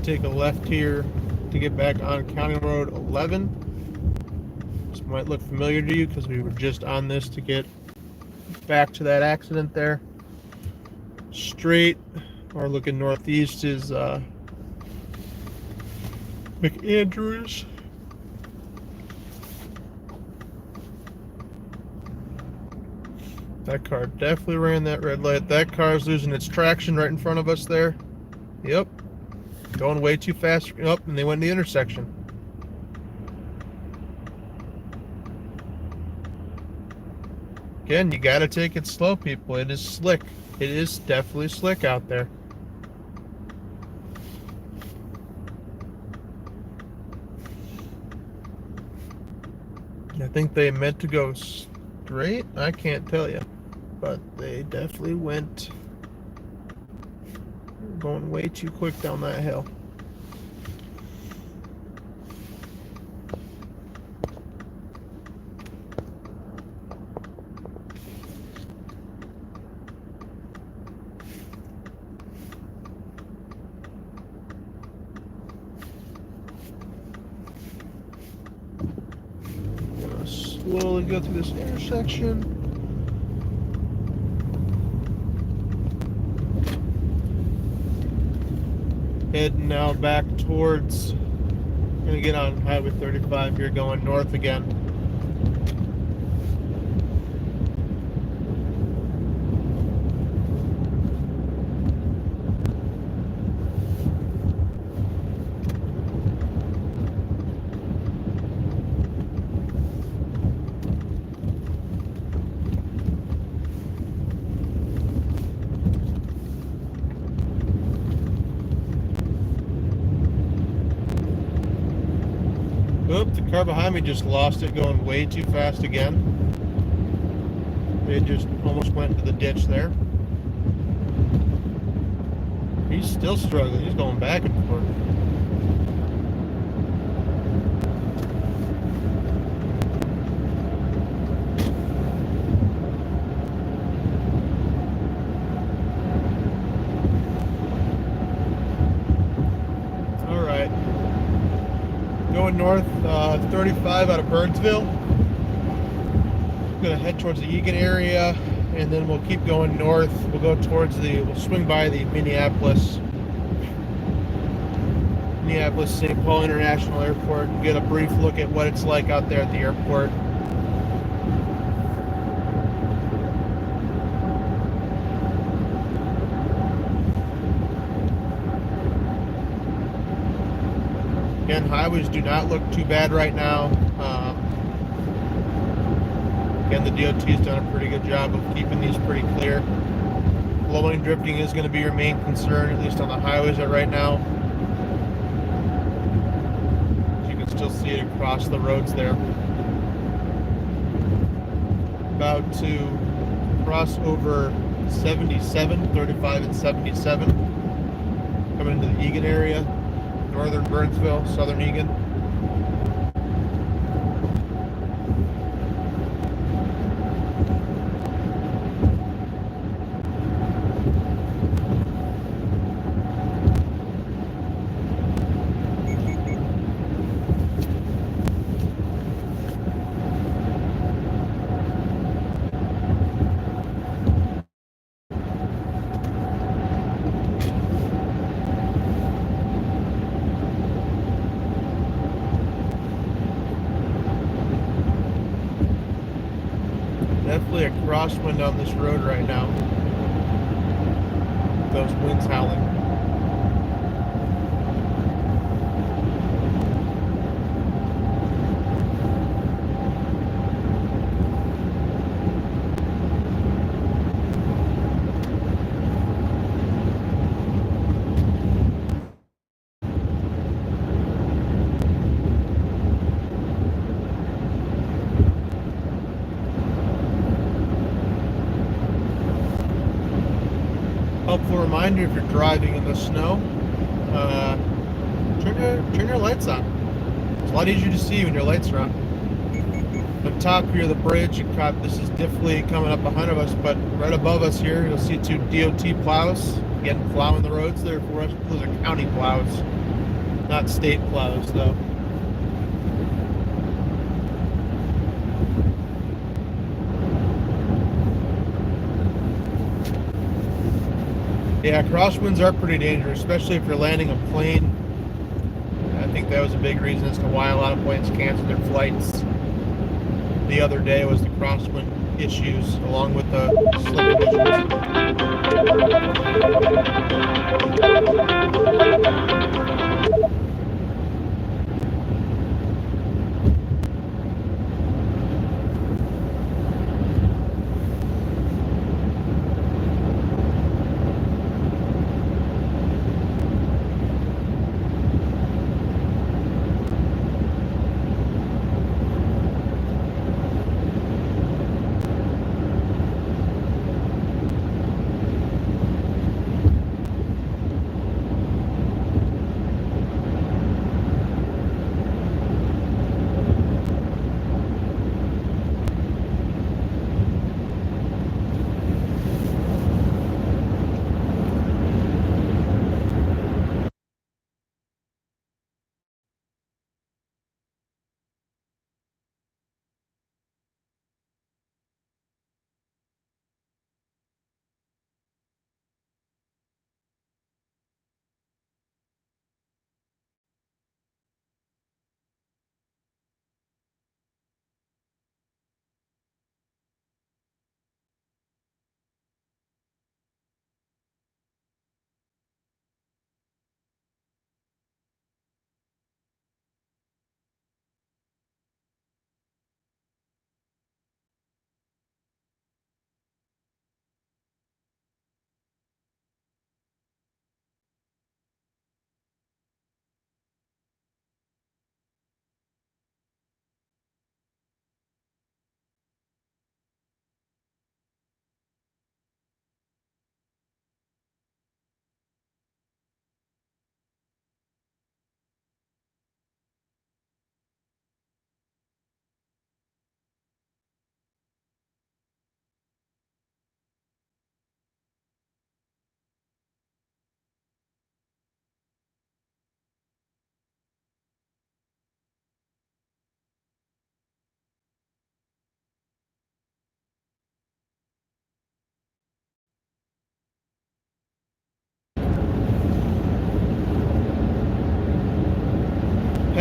Take a left here to get back on County Road 11. This might look familiar to you because we were just on this to get back to that accident there. Straight or looking northeast is McAndrews. That car definitely ran that red light. That car's losing its traction right in front of us there. Yep. Going way too fast. Oh, and they went in the intersection. Again, you gotta take it slow, people. It is slick. It is definitely slick out there. I think they meant to go straight. I can't tell you. But they definitely went... going way too quick down that hill. I'm gonna slowly go through this intersection. Heading now back towards, gonna get on Highway 35 here, going north again. Oop, the car behind me just lost it going way too fast again. It just almost went into the ditch there. He's still struggling. He's going back and forth. Going north, 35 out of Burnsville. Gonna head towards the Egan area, and then we'll keep going north. We'll go towards we'll swing by the Minneapolis-St. Paul International Airport and get a brief look at what it's like out there at the airport. Again, highways do not look too bad right now. Again, the DOT has done a pretty good job of keeping these pretty clear. Flowing drifting is going to be your main concern, at least on the highways right now. You can still see it across the roads there. about to cross over 77, 35 and 77, coming into the Egan area, northern Burnsville, southern Egan. Definitely a crosswind on this road right now. Those winds howling. Helpful reminder if you're driving in the snow, turn your lights on. It's a lot easier to see when your lights are on. Up top here, the bridge, this is definitely coming up behind of us, but right above us here, you'll see two DOT plows, again, plowing the roads there for us. Those are county plows, not state plows, though. Yeah, crosswinds are pretty dangerous, especially if you're landing a plane. I think that was a big reason as to why a lot of planes canceled their flights the other day, was the crosswind issues, along with the slip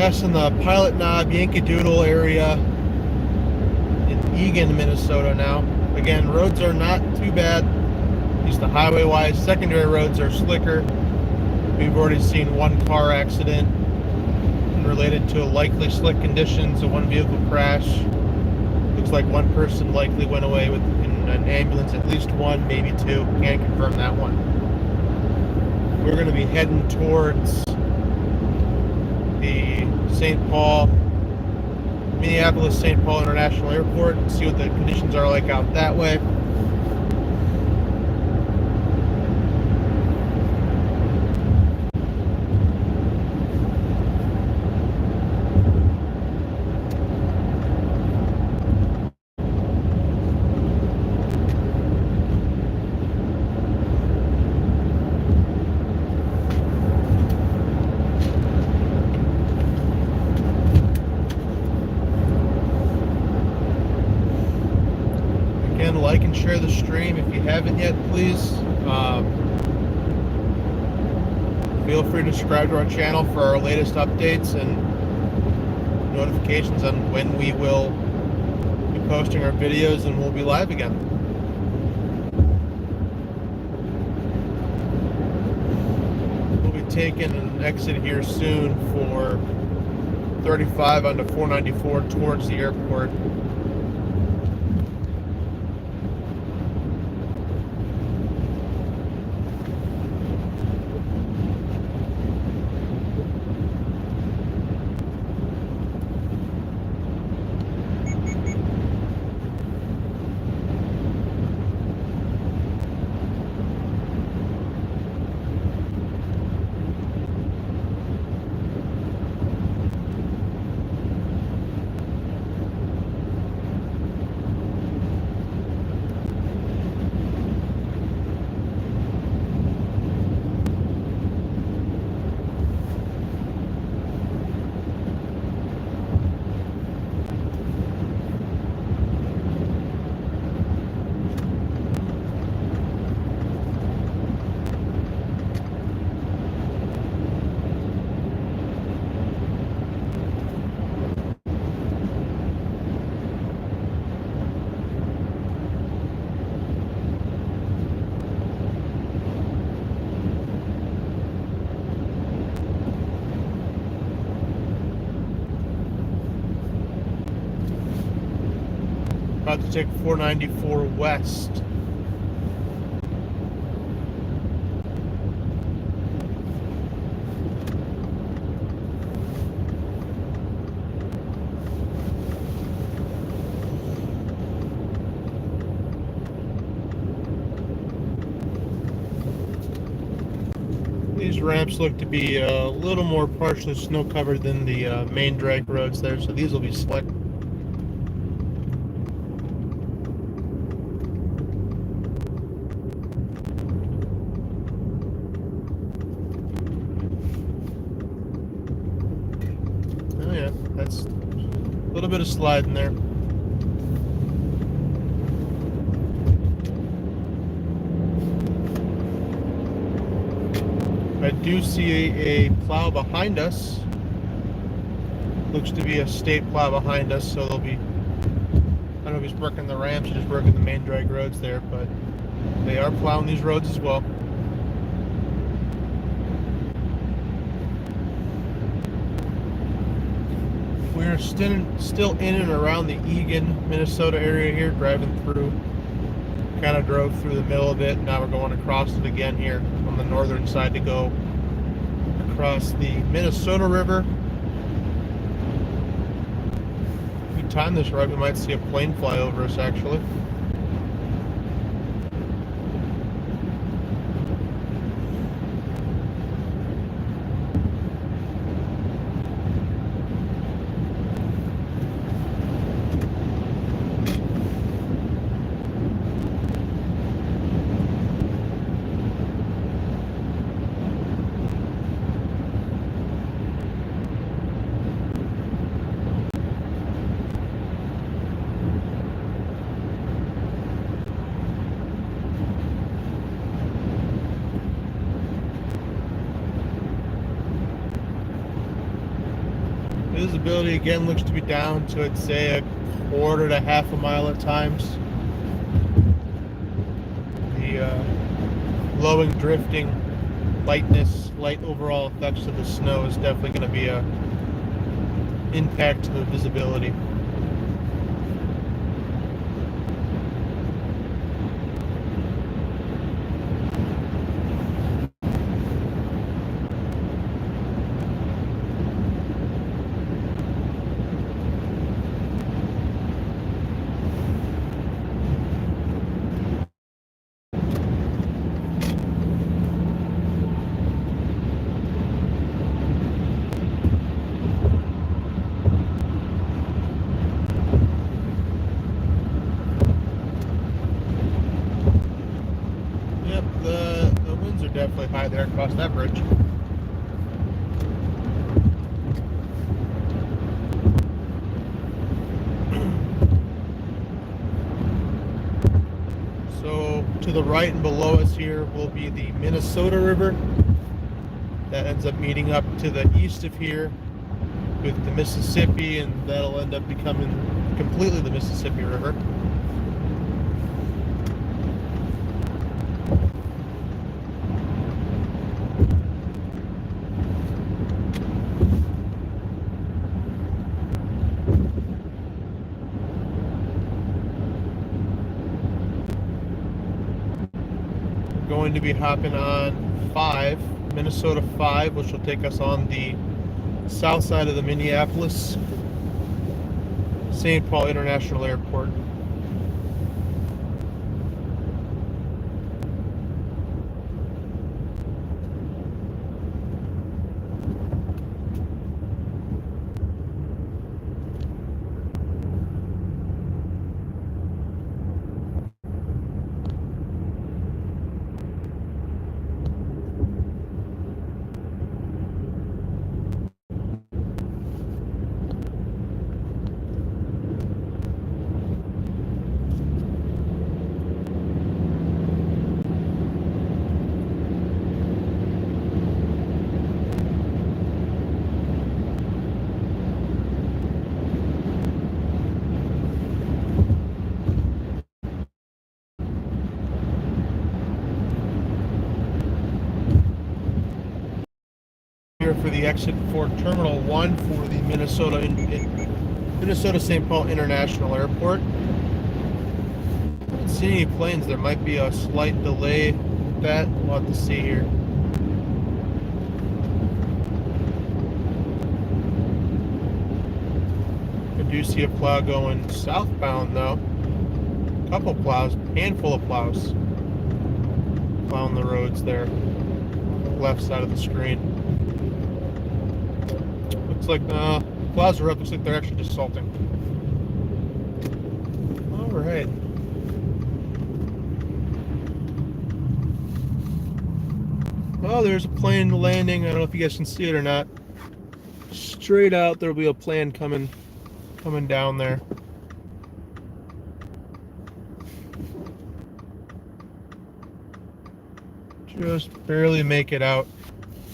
passing the Pilot Knob, Yankee Doodle area in Egan, Minnesota now. Again, roads are not too bad, at least the highway-wise. Secondary roads are slicker. We've already seen one car accident related to likely slick conditions, a one vehicle crash. Looks like one person likely went away in an ambulance, at least one, maybe two. Can't confirm that one. We're going to be heading towards the St. Paul, Minneapolis-St. Paul International Airport and see what the conditions are like out that way. Again, like and share the stream if you haven't yet, please. Feel free to subscribe to our channel for our latest updates and notifications on when we will be posting our videos and we'll be live again. We'll be taking an exit here soon for 35 onto 494 towards the airport. About to take 494 west. These ramps look to be a little more partially snow covered than the main drag roads there, so these will be slick. Oh yeah, that's a little bit of slide in there. I do see a plow behind us. Looks to be a state plow behind us, so they'll be, I don't know if he's working the ramps or just working the main drag roads there, but they are plowing these roads as well. We're still in and around the Eagan, Minnesota area here, driving through. Kind of drove through the middle of it. Now we're going across it again here on the northern side to go across the Minnesota River. If we time this right, we might see a plane fly over us actually. Visibility again looks to be down to, I'd say, a quarter to half a mile at times. The blowing, drifting, lightness, light overall effects of the snow is definitely going to be a impact to the visibility. Yep, the winds are definitely high there across that bridge. So to the right and below us here will be the Minnesota River. That ends up meeting up to the east of here with the Mississippi, and that'll end up becoming completely the Mississippi River. Going to be hopping on 5, Minnesota 5, which will take us on the south side of the Minneapolis-St. Paul International Airport. Here for the exit for Terminal 1 for the Minnesota-St. Paul International Airport. I don't see any planes. There might be a slight delay with that. We'll have to see here. I do see a plow going southbound though. A couple plows, handful of plows plowing the roads there. Left side of the screen. Looks like plows are up. Looks like they're actually just salting. All right. Well, there's a plane landing. I don't know if you guys can see it or not. Straight out, there'll be a plane coming down there. Just barely make it out.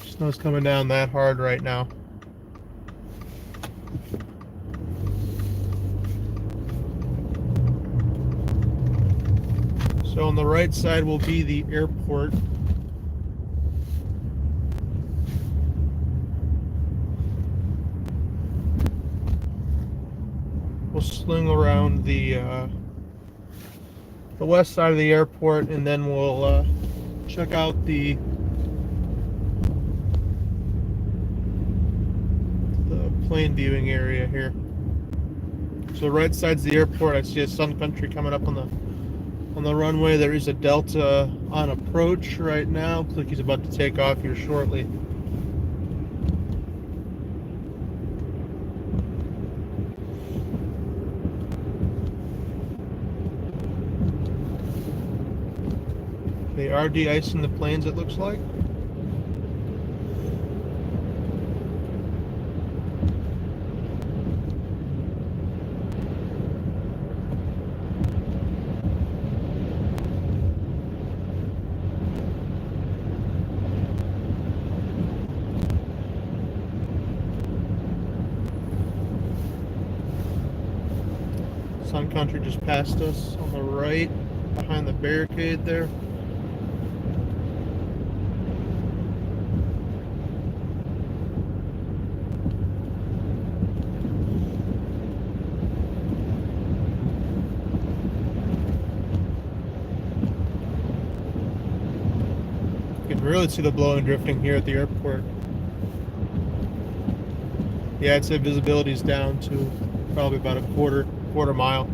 Snow's coming down that hard right now. So on the right side will be the airport. We'll sling around the west side of the airport, and then we'll check out the plane viewing area here. So right side's the airport. I see a Sun Country coming up on the runway. There is a Delta on approach right now. Looks like he's about to take off here shortly. They are de-icing the planes, it looks like. Sun Country just passed us on the right, behind the barricade there. You can really see the blowing drifting here at the airport. Yeah, I'd say visibility is down to probably about a quarter mile.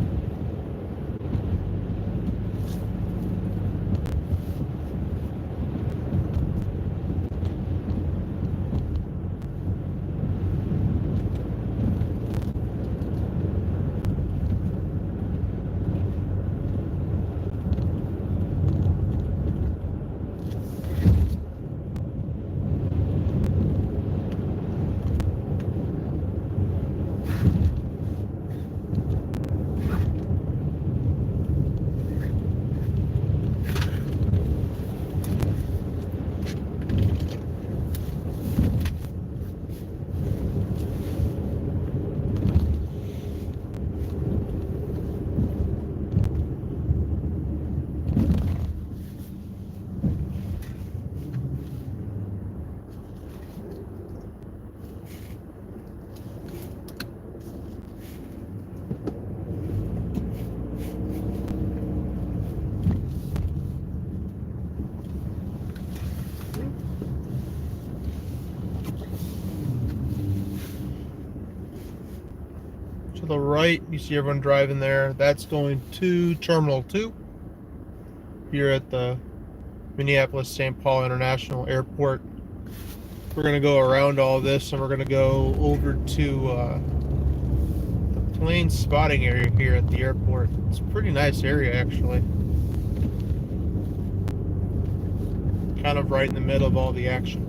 the right, you see everyone driving there. That's going to Terminal 2 here at the Minneapolis-St. Paul International Airport. We're going to go around all this, and we're going to go over to the plane spotting area here at the airport. It's a pretty nice area, actually. Kind of right in the middle of all the action.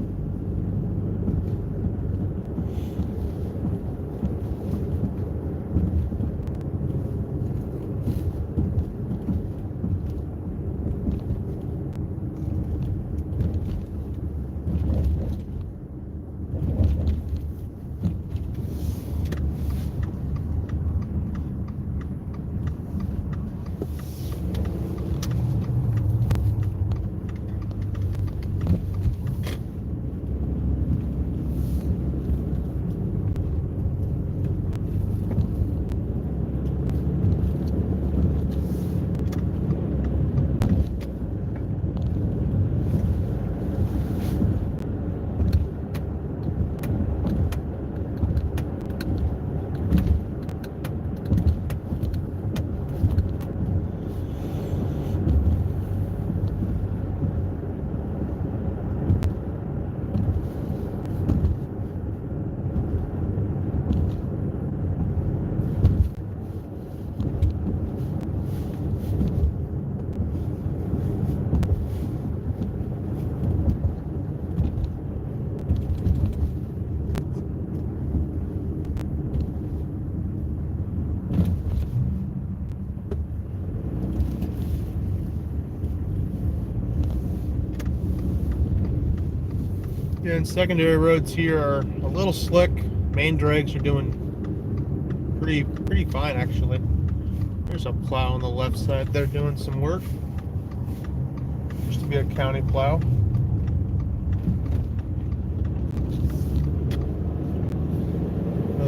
Yeah, and secondary roads here are a little slick. Main drags are doing pretty fine, actually. There's a plow on the left side. They're doing some work. Used to be a county plow.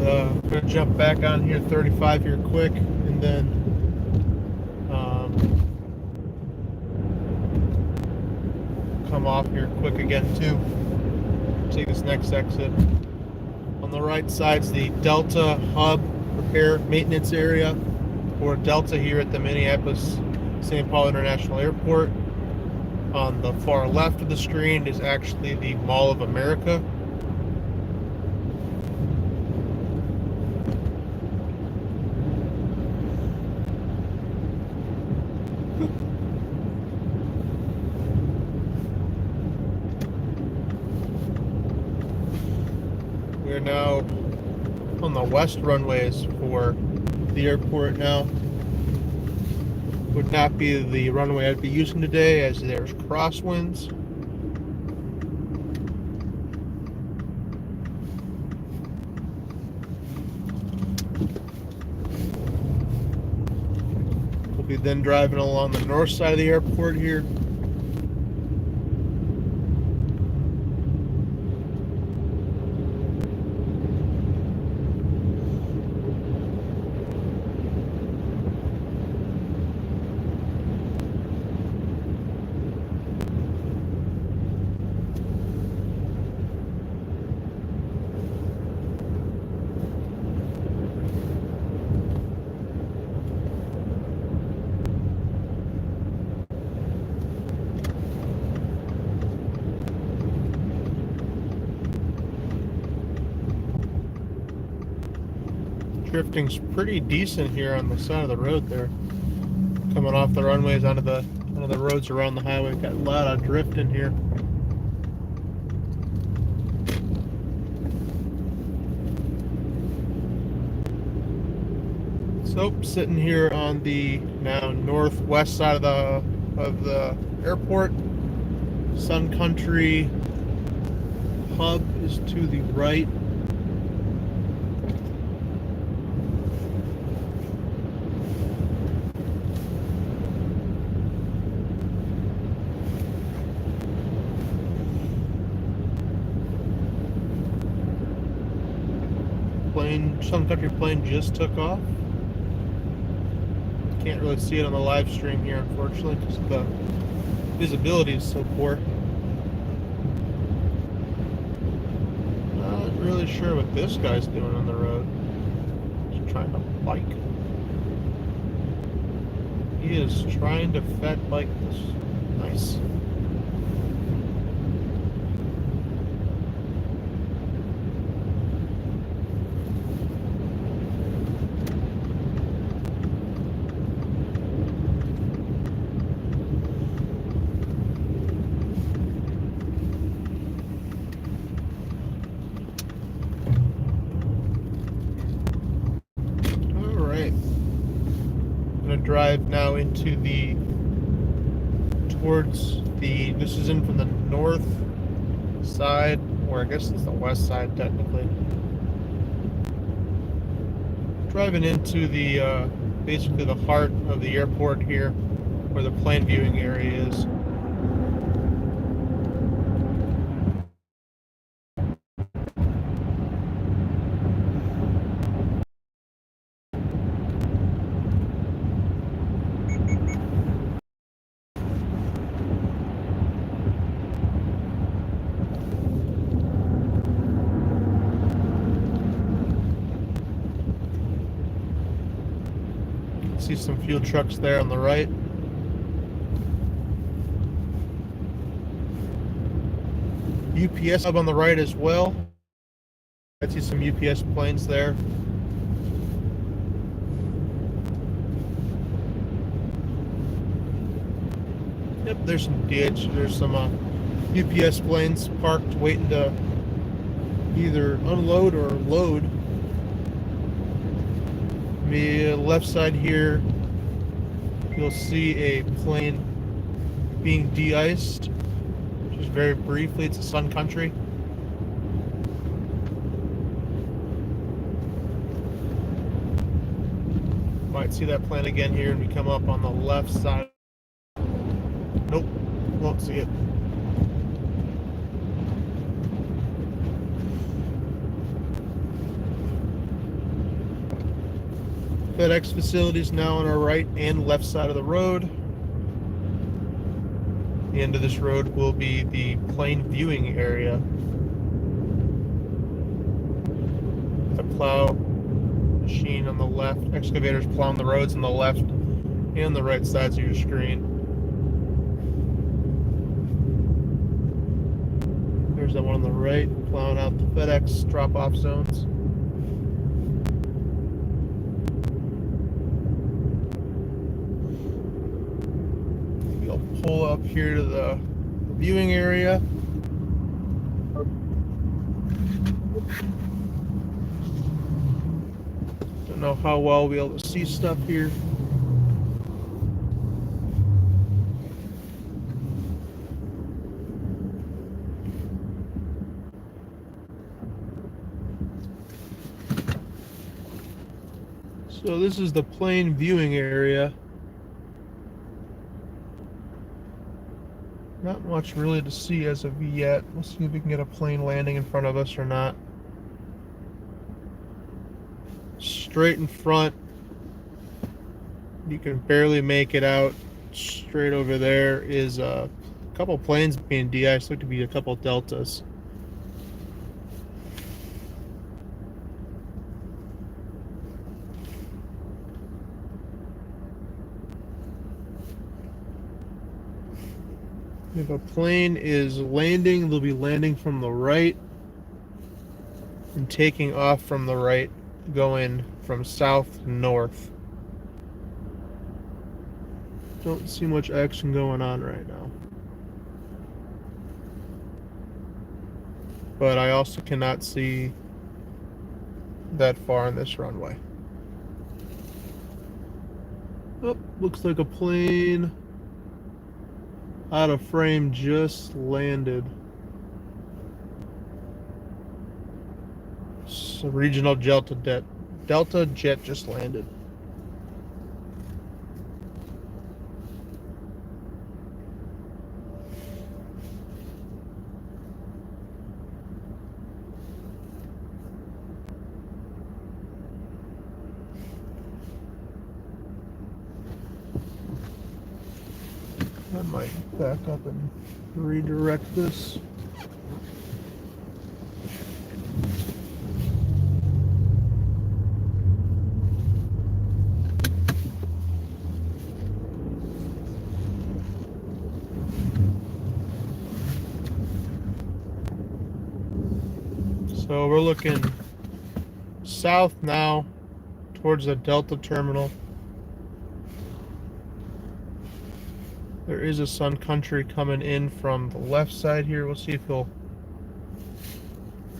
I'm gonna jump back on here 35 here quick, and then come off here quick again too. Take this next exit. On the right side's the Delta Hub Repair Maintenance Area, or Delta here at the Minneapolis-St. Paul International Airport. On the far left of the screen is actually the Mall of America. We're now on the west runways for the airport now. Would not be the runway I'd be using today, as there's crosswinds. We'll be then driving along the north side of the airport here. Drifting's pretty decent here on the side of the road there. Coming off the runways onto the roads around the highway. Got a lot of drift in here. So sitting here on the now northwest side of the airport. Sun Country Hub is to the right. Sun Country plane just took off. Can't really see it on the live stream here, unfortunately, because the visibility is so poor. Not really sure what this guy's doing on the road. He's trying to bike. He is trying to fat bike this. Nice. Drive now into the towards the this is in from the north side, or I guess it's the west side technically. Driving into the basically the heart of the airport here, where the plane viewing area is. See some fuel trucks there on the right. UPS hub on the right as well. I see some UPS planes there. Yep, there's some DH. There's some UPS planes parked waiting to either unload or load. The left side here, you'll see a plane being de-iced, just very briefly. It's a Sun Country. Might see that plane again here, and we come up on the left side. Nope, won't see it. FedEx facilities now on our right and left side of the road. The end of this road will be the plane viewing area. The plow machine on the left, excavators plowing the roads on the left and the right sides of your screen. There's that one on the right, plowing out the FedEx drop-off zones. Pull up here to the viewing area. Don't know how well we'll be able to see stuff here. So this is the plane viewing area. Not much really to see as of yet. We'll see if we can get a plane landing in front of us or not. Straight in front, you can barely make it out. Straight over there is a couple planes being de-iced. Look to be a couple Deltas. If a plane is landing, they'll be landing from the right and taking off from the right, going from south to north. Don't see much action going on right now. But I also cannot see that far in this runway. Oh, looks like a plane out of frame just landed. So regional Delta jet just landed. I might back up and redirect this. So we're looking south now towards the Delta terminal. There is a Sun Country coming in from the left side here. We'll see if he'll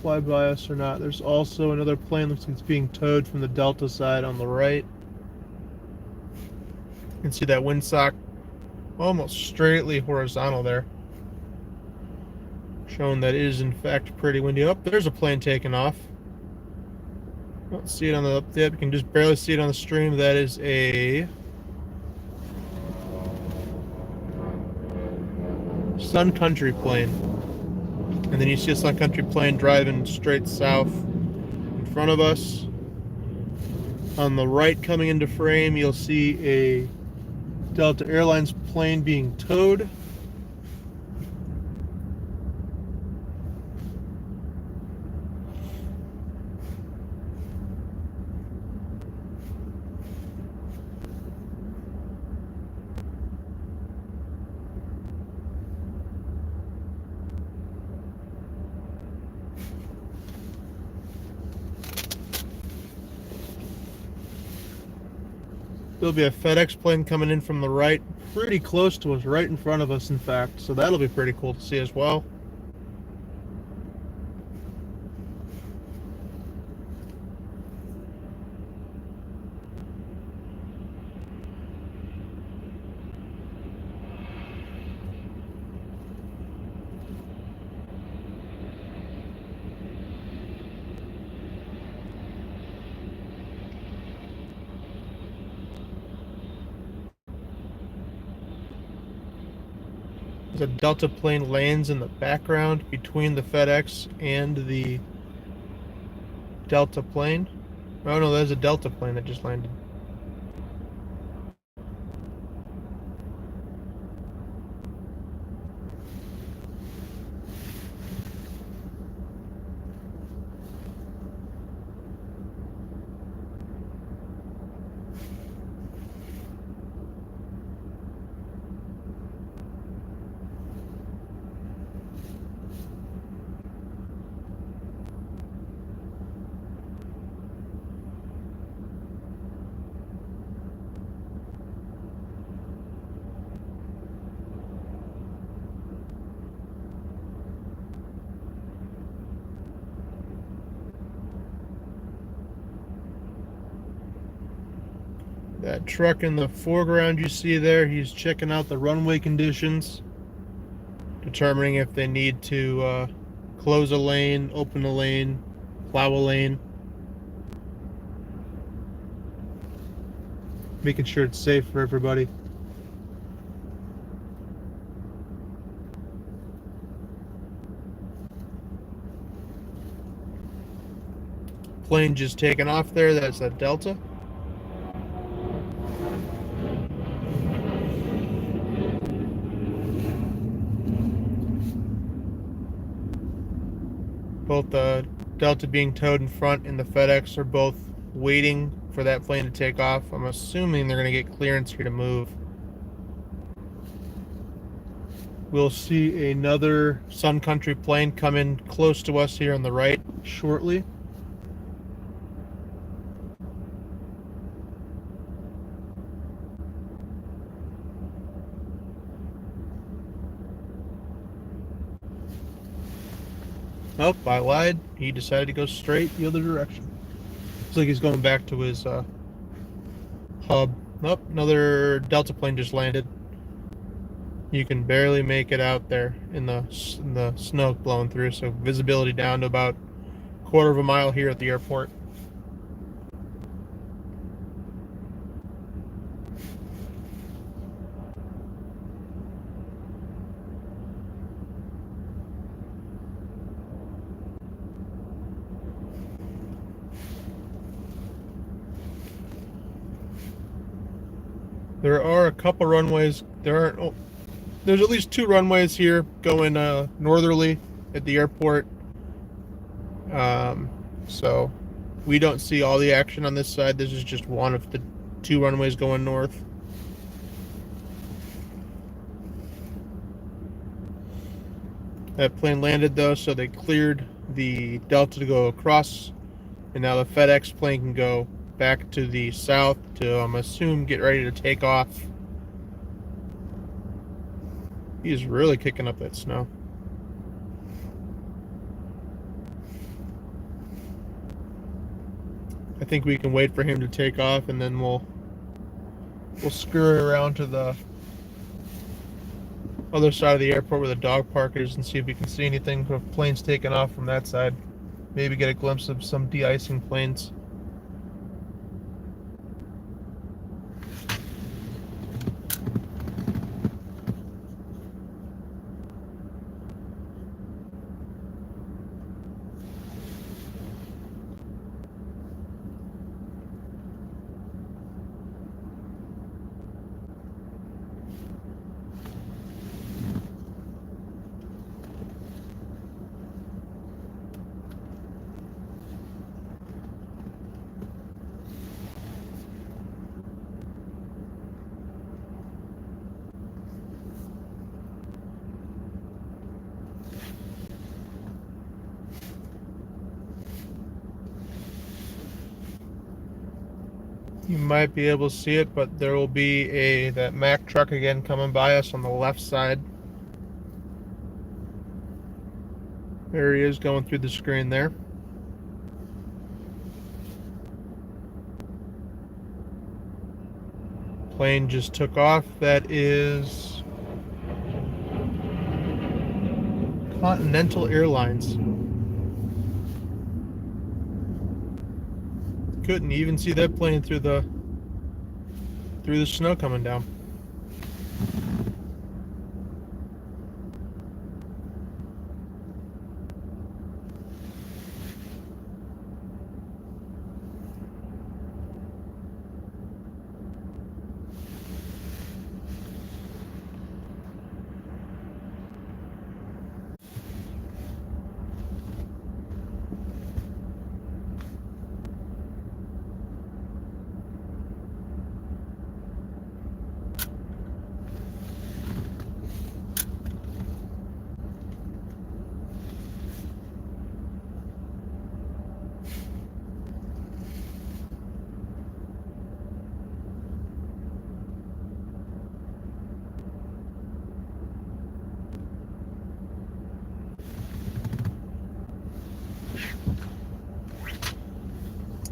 fly by us or not. There's also another plane, looks like it's being towed from the Delta side on the right. You can see that windsock almost straightly horizontal there, showing that it is in fact pretty windy. Oh, there's a plane taking off. Don't see it on the update. You can just barely see it on the stream. That is a Sun Country plane. And then you see a Sun Country plane driving straight south in front of us. On the right, coming into frame, you'll see a Delta Airlines plane being towed. There'll be a FedEx plane coming in from the right, pretty close to us, right in front of us, in fact. So that'll be pretty cool to see as well. The Delta plane lands in the background between the FedEx and the Delta plane. Oh no, there's a Delta plane that just landed. That truck in the foreground you see there, he's checking out the runway conditions, determining if they need to close a lane, open a lane, plow a lane, making sure it's safe for everybody. Plane just taking off there, that's a Delta. Both the Delta being towed in front and the FedEx are both waiting for that plane to take off. I'm assuming they're going to get clearance here to move. We'll see another Sun Country plane come in close to us here on the right shortly. Oh, I lied. He decided to go straight the other direction. Looks like he's going back to his hub. Oh, another Delta plane just landed. You can barely make it out there in the snow blowing through, so visibility down to about a quarter of a mile here at the airport. There are a couple runways. There's at least 2 runways here going northerly at the airport. So we don't see all the action on this side. This is just one of the 2 runways going north. That plane landed though, so they cleared the Delta to go across, and now the FedEx plane can go back to the south to, I'm assume, get ready to take off. He's really kicking up that snow. I think we can wait for him to take off, and then we'll screw around to the other side of the airport where the dog park is and see if we can see anything if planes taking off from that side. Maybe get a glimpse of some de-icing planes. You might be able to see it, but there will be that Mack truck again coming by us on the left side. There he is going through the screen there. Plane just took off. That is Continental Airlines. Couldn't even see that plane through the snow coming down.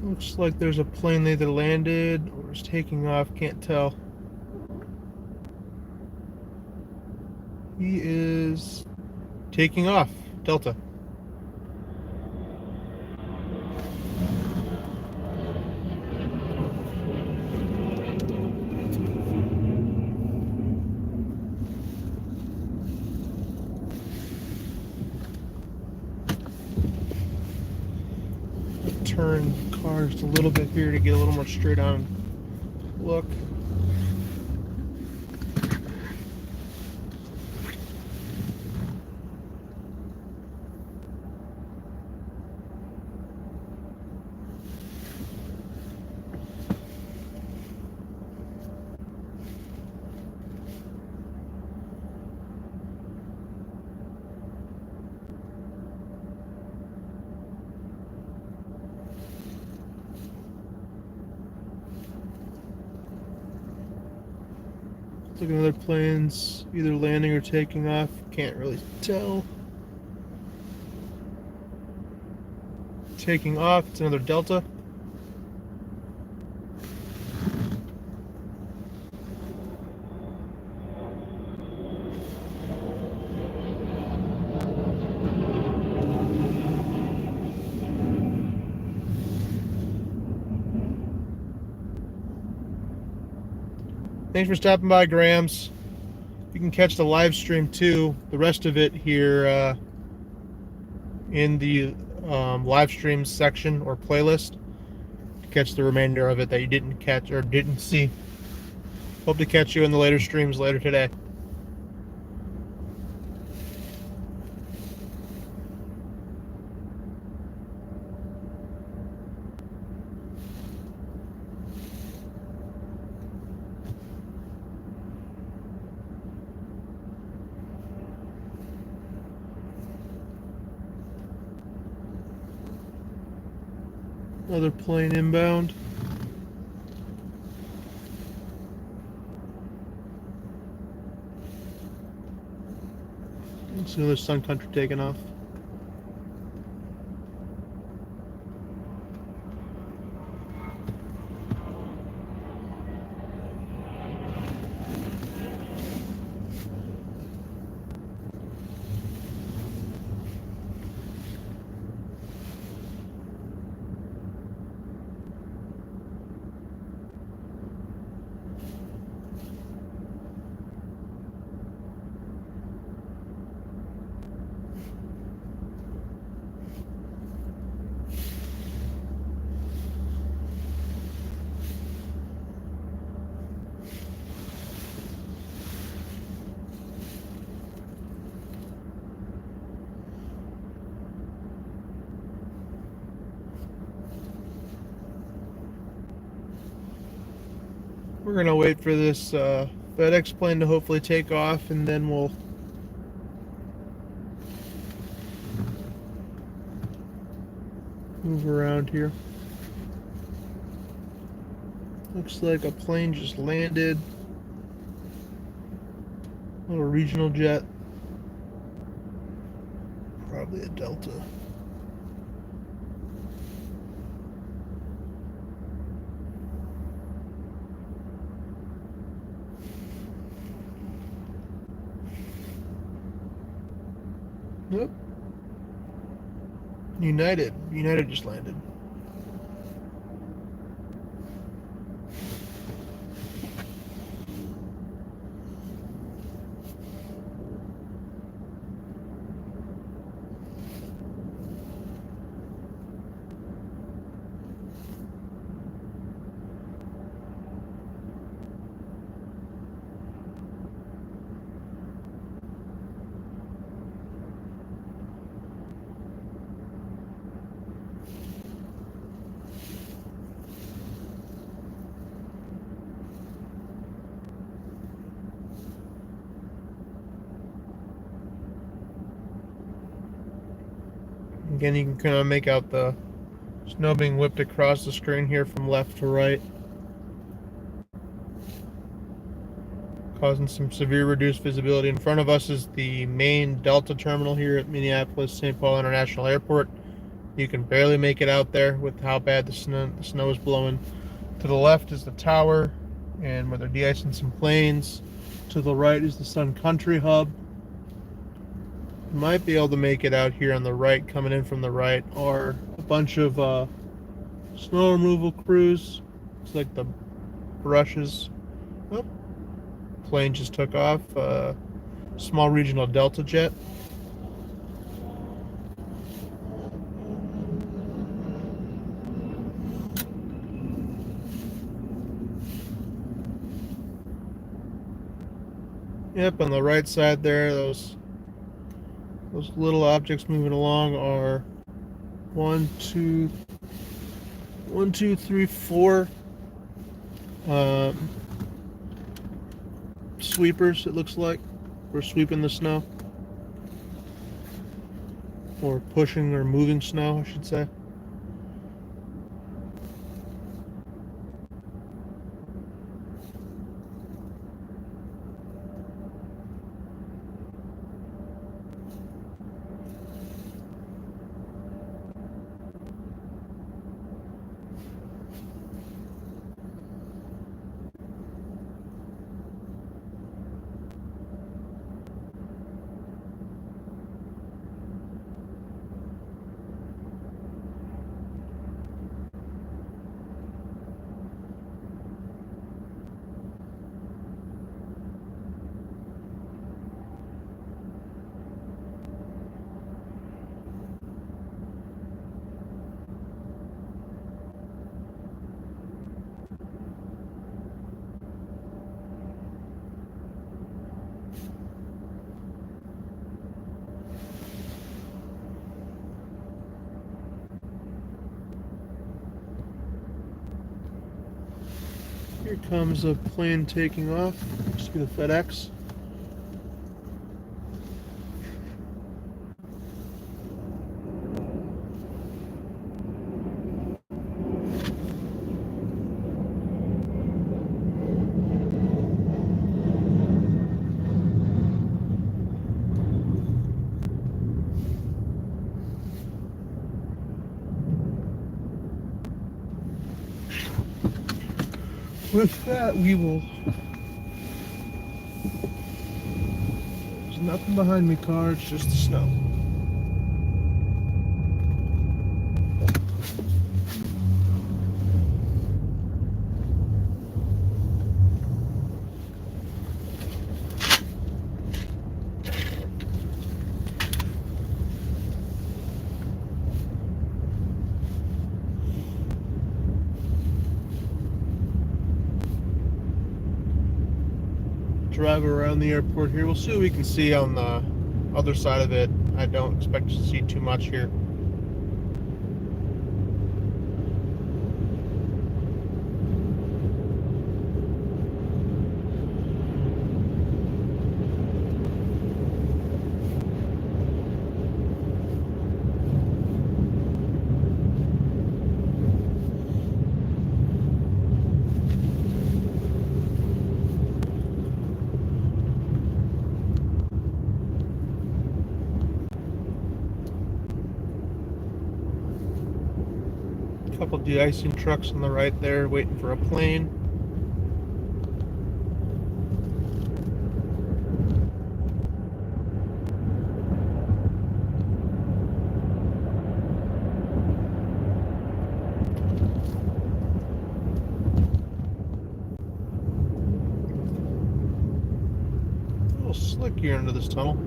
Looks like there's a plane that either landed or is taking off. Can't tell. He is taking off. Delta. Turn cars a little bit here to get a little more straight on look. Looking at other planes, either landing or taking off. Can't really tell. Taking off. It's another Delta. Thanks for stopping by, Grams. You can catch the live stream too, the rest of it here in the live streams section or playlist. Catch the remainder of it that you didn't catch or didn't see. Hope to catch you in the later streams later today. Another plane inbound. It's another Sun Country taking off. We're gonna wait for this FedEx plane to hopefully take off, and then we'll move around here. Looks like a plane just landed. A little regional jet. Probably a Delta. Nope. United just landed. Again, you can kind of make out the snow being whipped across the screen here from left to right, causing some severe reduced visibility. In front of us is the main Delta terminal here at Minneapolis-St. Paul International Airport. You can barely make it out there with how bad the snow is blowing. To the left is the tower, and where they're de-icing some planes. To the right is the Sun Country hub. You might be able to make it out here on the right. Coming in from the right are a bunch of snow removal crews. Looks like the brushes. Oh, plane just took off. Small regional Delta jet. Yep, on the right side there, those little objects moving along are one, two, three, four sweepers. It looks like we're sweeping the snow, or pushing or moving snow, I should say. Here comes a plane taking off. Must be the FedEx. with that, we will. There's nothing behind me, car. It's just the snow. Drive around the airport here. We'll see what we can see on the other side of it. I don't expect to see too much here. Couple de-icing trucks on the right there waiting for a plane. A little slick here into this tunnel.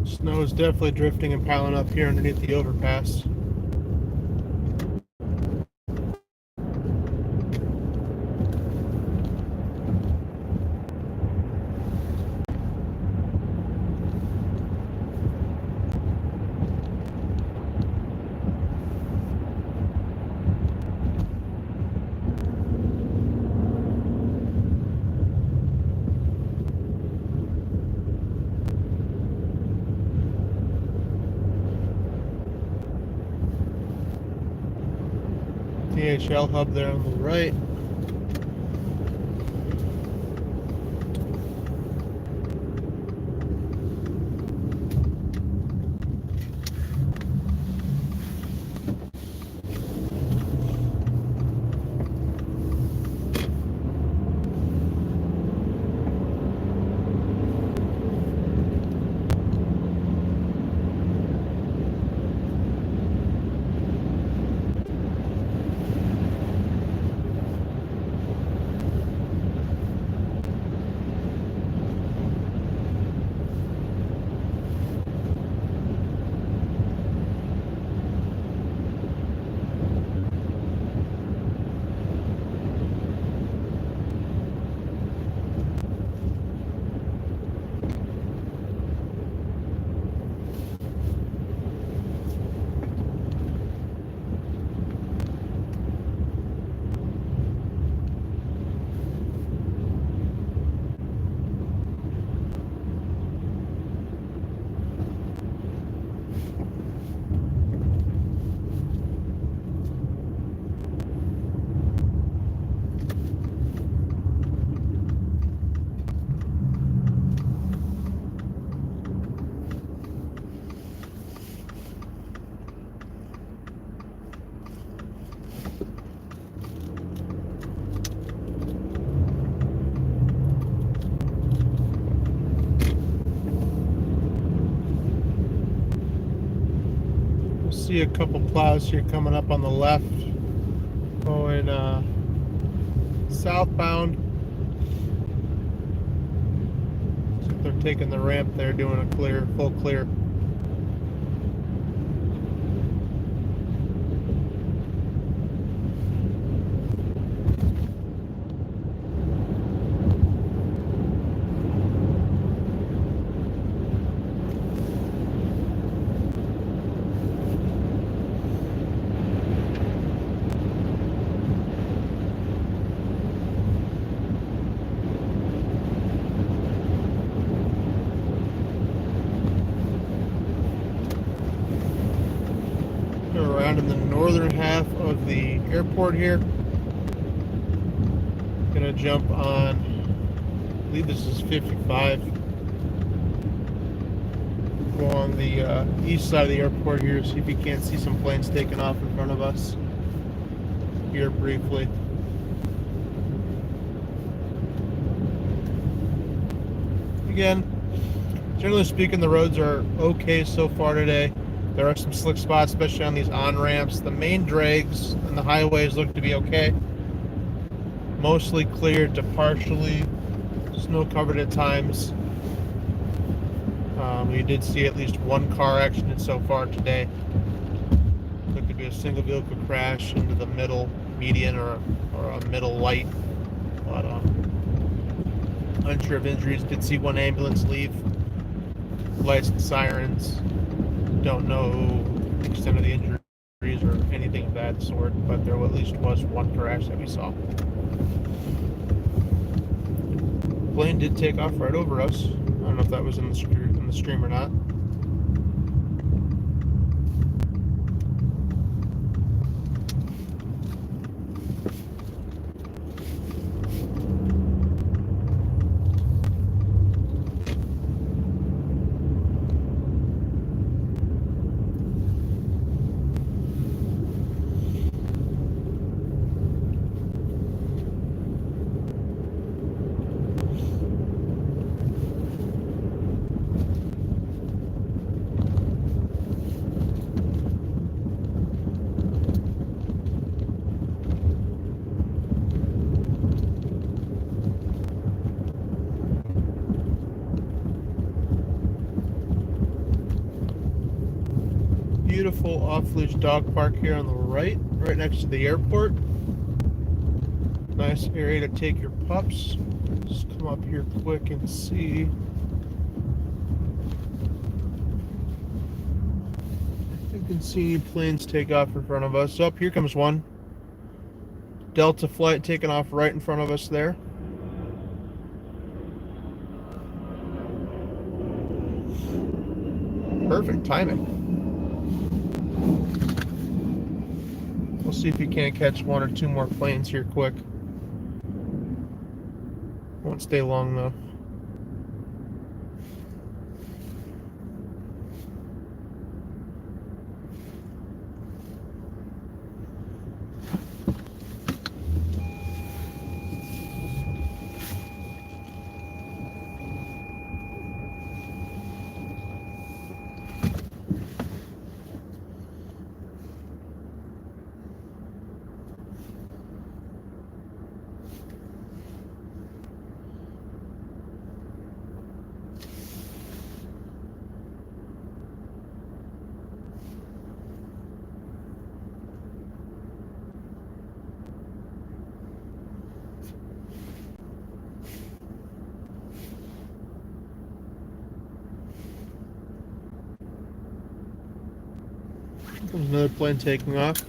Snow is definitely drifting and piling up here underneath the overpass. DHL hub there on the right. See a couple plows here coming up on the left, going southbound. So they're taking the ramp there, doing a clear, full clear. northern half of the airport here. Gonna jump on, I believe this is 55. Go on the east side of the airport here, see if you can't see some planes taking off in front of us here briefly. Again, generally speaking, the roads are okay so far today. There are some slick spots, especially on these on-ramps. The main drags and the highways look to be okay. Mostly cleared to partially snow-covered at times. We did see at least one car accident so far today. Looked to be a single vehicle crash into the middle median or a middle light. But unsure of injuries. Did see one ambulance leave. Lights and sirens. Don't know the extent of the injuries or anything of that sort, but there at least was one crash that we saw. Plane did take off right over us. I don't know if that was in the stream or not. Beautiful off-leash dog park here on the right next to the airport. Nice area to take your pups. Just come up here quick and see. You can see planes take off in front of us. Up here comes one. Delta flight taking off right in front of us there. Perfect timing. We'll see if you can't catch one or two more planes here quick. Won't stay long though. There's another plane taking off.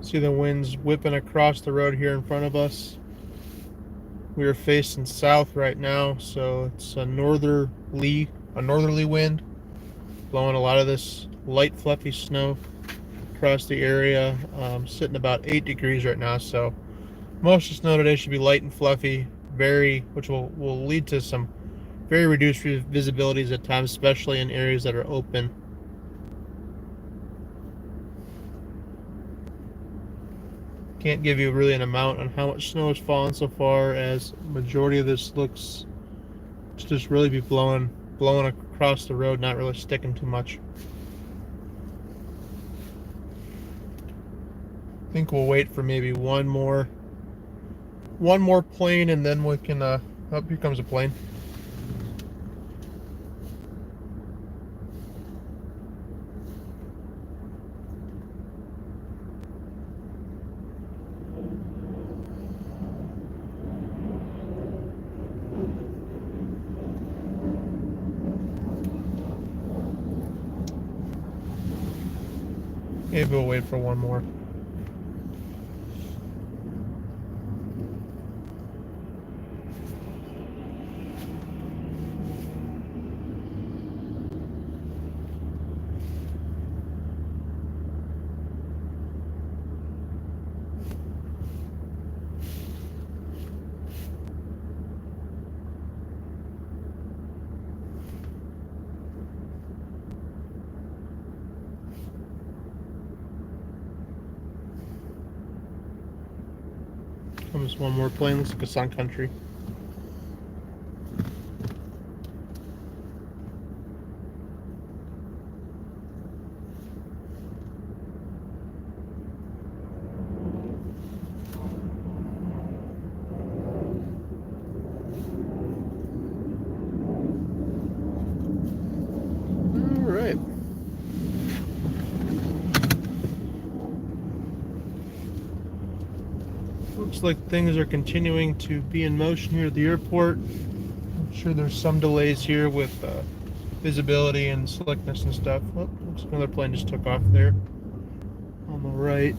See the winds whipping across the road here in front of us. We are facing south right now, so it's a northerly wind blowing a lot of this light fluffy snow across the area. Sitting about 8 degrees right now, so most of the snow today should be light and fluffy, which will lead to some very reduced visibilities at times, especially in areas that are open. Can't give you really an amount on how much snow has fallen so far, as majority of this looks to just really be blowing across the road, not really sticking too much. I think we'll wait for maybe one more plane, and then we can oh, here comes a plane. Maybe we'll wait for one more. Comes one more plane. Looks like a Sun Country. All right. Looks like things are continuing to be in motion here at the airport. I'm sure there's some delays here with visibility and slickness and stuff. Oh, looks like another plane just took off there on the right.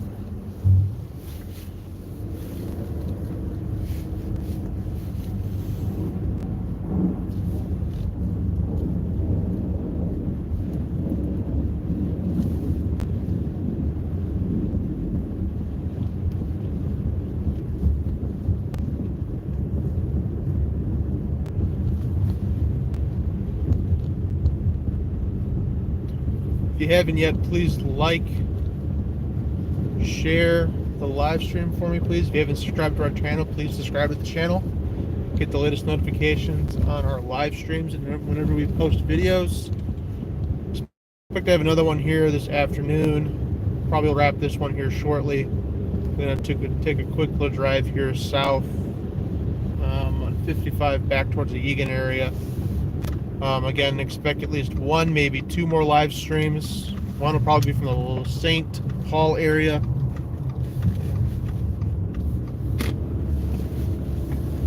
If you haven't yet, please like, share the live stream for me, please. If you haven't subscribed to our channel, please subscribe to the channel. Get the latest notifications on our live streams and whenever we post videos. Expect to have another one here this afternoon. Probably will wrap this one here shortly. I'm going to take a quick little drive here south on 55 back towards the Egan area. Again, expect at least one, maybe two more live streams. One will probably be from the St. Paul area.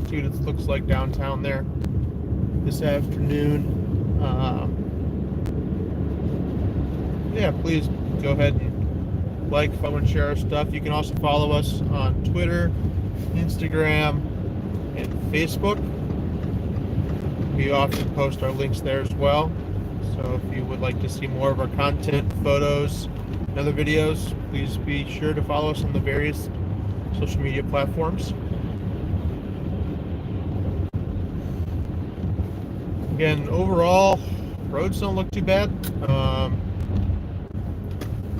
See what it looks like downtown there this afternoon. Yeah, please go ahead and like, follow, and share our stuff. You can also follow us on Twitter, Instagram, and Facebook. We often post our links there as well. So if you would like to see more of our content, photos, and other videos, please be sure to follow us on the various social media platforms. Again, overall, roads don't look too bad.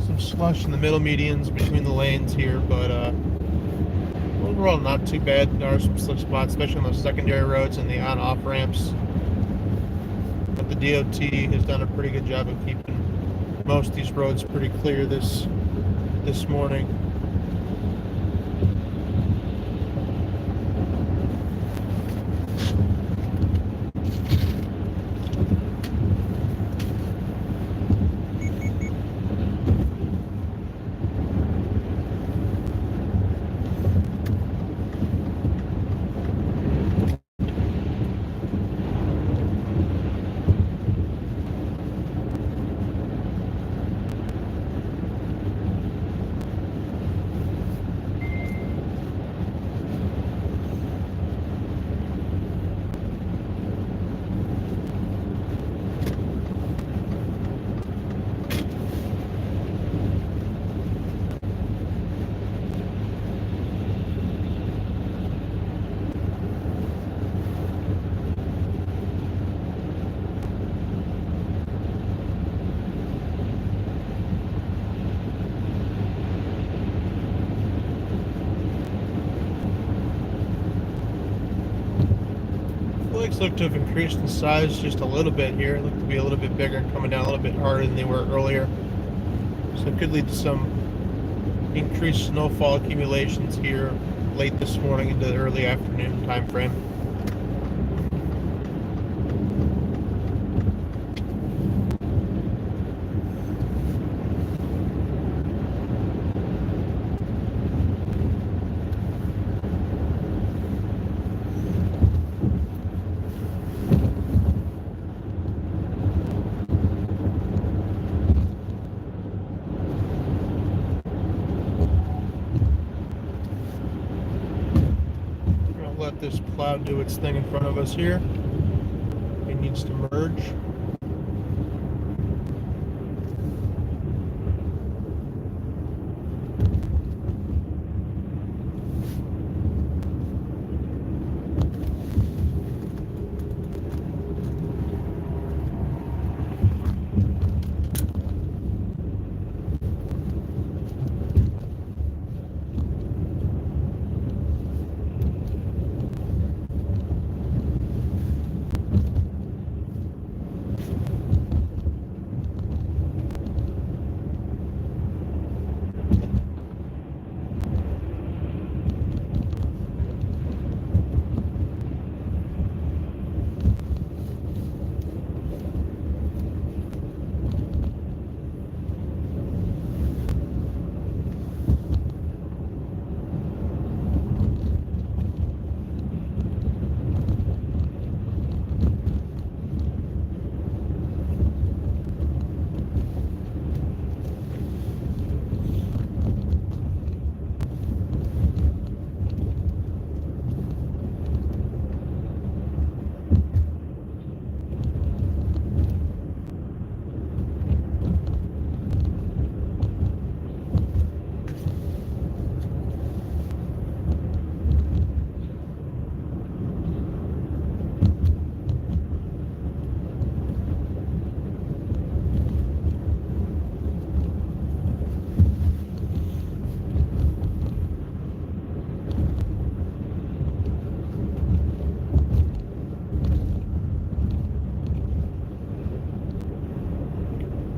Some slush in the middle medians between the lanes here, but overall not too bad. There are some slip spots, especially on those secondary roads and the on-off ramps. But the DOT has done a pretty good job of keeping most of these roads pretty clear this morning. Flakes look to have increased in size just a little bit here. Look to be a little bit bigger and coming down a little bit harder than they were earlier. So it could lead to some increased snowfall accumulations here late this morning into the early afternoon time frame. this plow do its thing in front of us here. It needs to merge.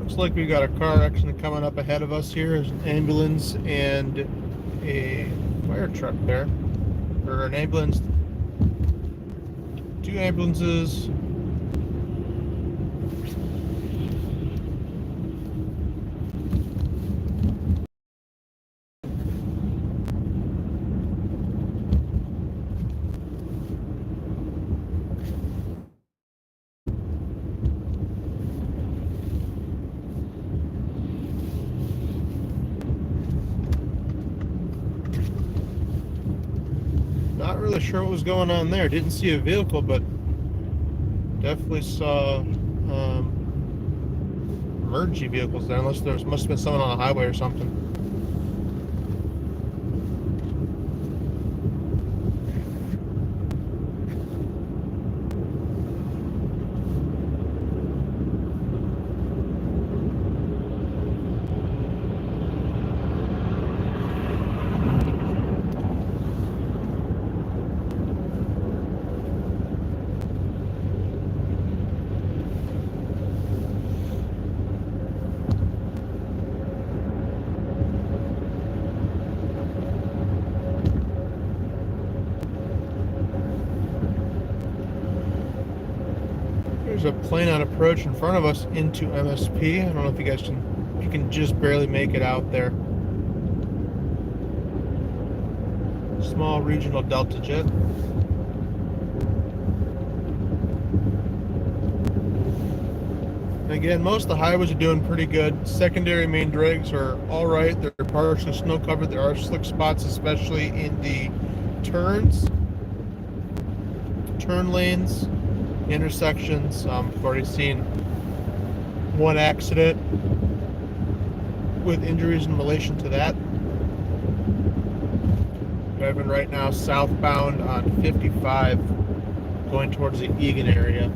Looks like we got a car actually coming up ahead of us here. There's an ambulance and a fire truck there. Or an ambulance, two ambulances. Not really sure what was going on there. Didn't see a vehicle, but definitely saw emergency vehicles there. Unless there must have been someone on the highway or something. There's a plane on approach in front of us into MSP. I don't know if you guys you can just barely make it out there. Small regional Delta jet. Again, most of the highways are doing pretty good. Secondary main drags are all right. They're partially snow covered. There are slick spots, especially in the turns, turn lanes, intersections. I've already seen one accident with injuries in relation to that. Driving right now southbound on 55 going towards the Egan area.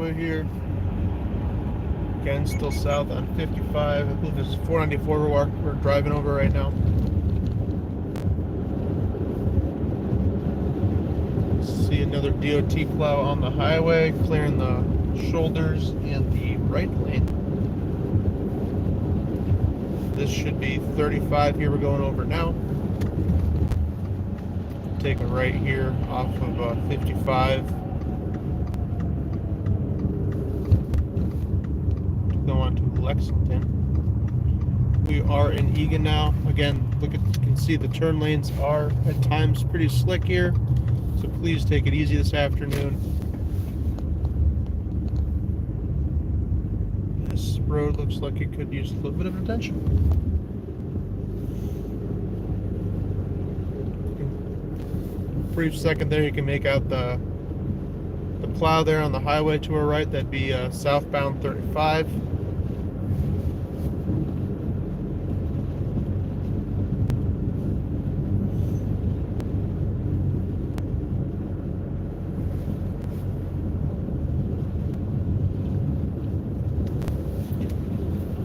highway here. Again, still south on 55. I believe this is 494 we're driving over right now. See another DOT plow on the highway, clearing the shoulders and the right lane. This should be 35 here we're going over now. Take a right here off of 55. Go on to Lexington. We are in Eagan now. Again, you can see the turn lanes are at times pretty slick here. So please take it easy this afternoon. This road looks like it could use a little bit of attention. Brief second there, you can make out the plow there on the highway to our right. That'd be southbound 35.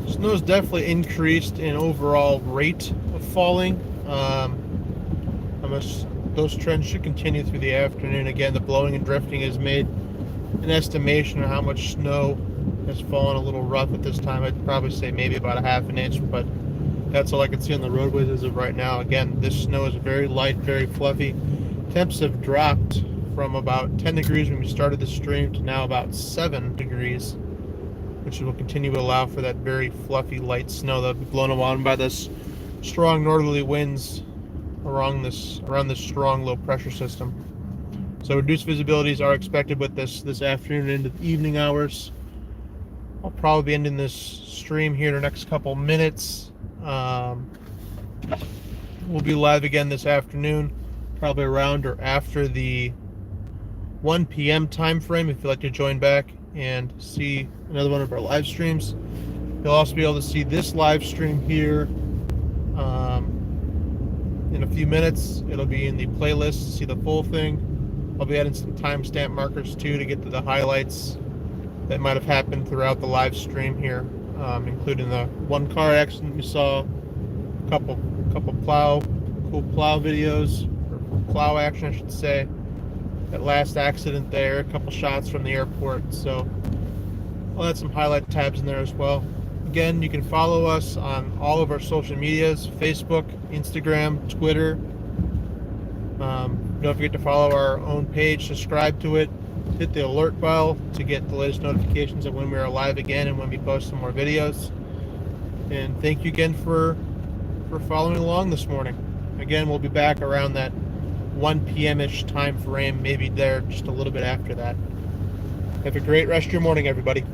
Snow's definitely increased in overall rate of falling. Those trends should continue through the afternoon. Again, the blowing and drifting has made an estimation of how much snow has fallen a little rough at this time. I'd probably say maybe about a half an inch, but that's all I can see on the roadways as of right now. Again, this snow is very light, very fluffy. Temps have dropped from about 10 degrees when we started the stream to now about 7 degrees, which will continue to allow for that very fluffy light snow that will be blown on by this strong northerly winds around this strong low pressure system. So reduced visibilities are expected with this afternoon into the evening hours. I'll probably be ending this stream here in the next couple minutes. We'll be live again this afternoon, probably around or after the 1 p.m. time frame if you'd like to join back and see another one of our live streams. You'll also be able to see this live stream here in a few minutes. It'll be in the playlist to see the full thing. I'll be adding some timestamp markers too to get to the highlights that might have happened throughout the live stream here, including the one car accident we saw, a couple cool plow videos, or plow action I should say, that last accident there, a couple shots from the airport. So I'll add some highlight tabs in there as well. Again, you can follow us on all of our social medias: Facebook, Instagram, Twitter. Don't forget to follow our own page, subscribe to it, hit the alert bell to get the latest notifications of when we are live again and when we post some more videos. And thank you again for following along this morning. Again, we'll be back around that 1 p.m.-ish time frame, maybe there just a little bit after that. Have a great rest of your morning, everybody.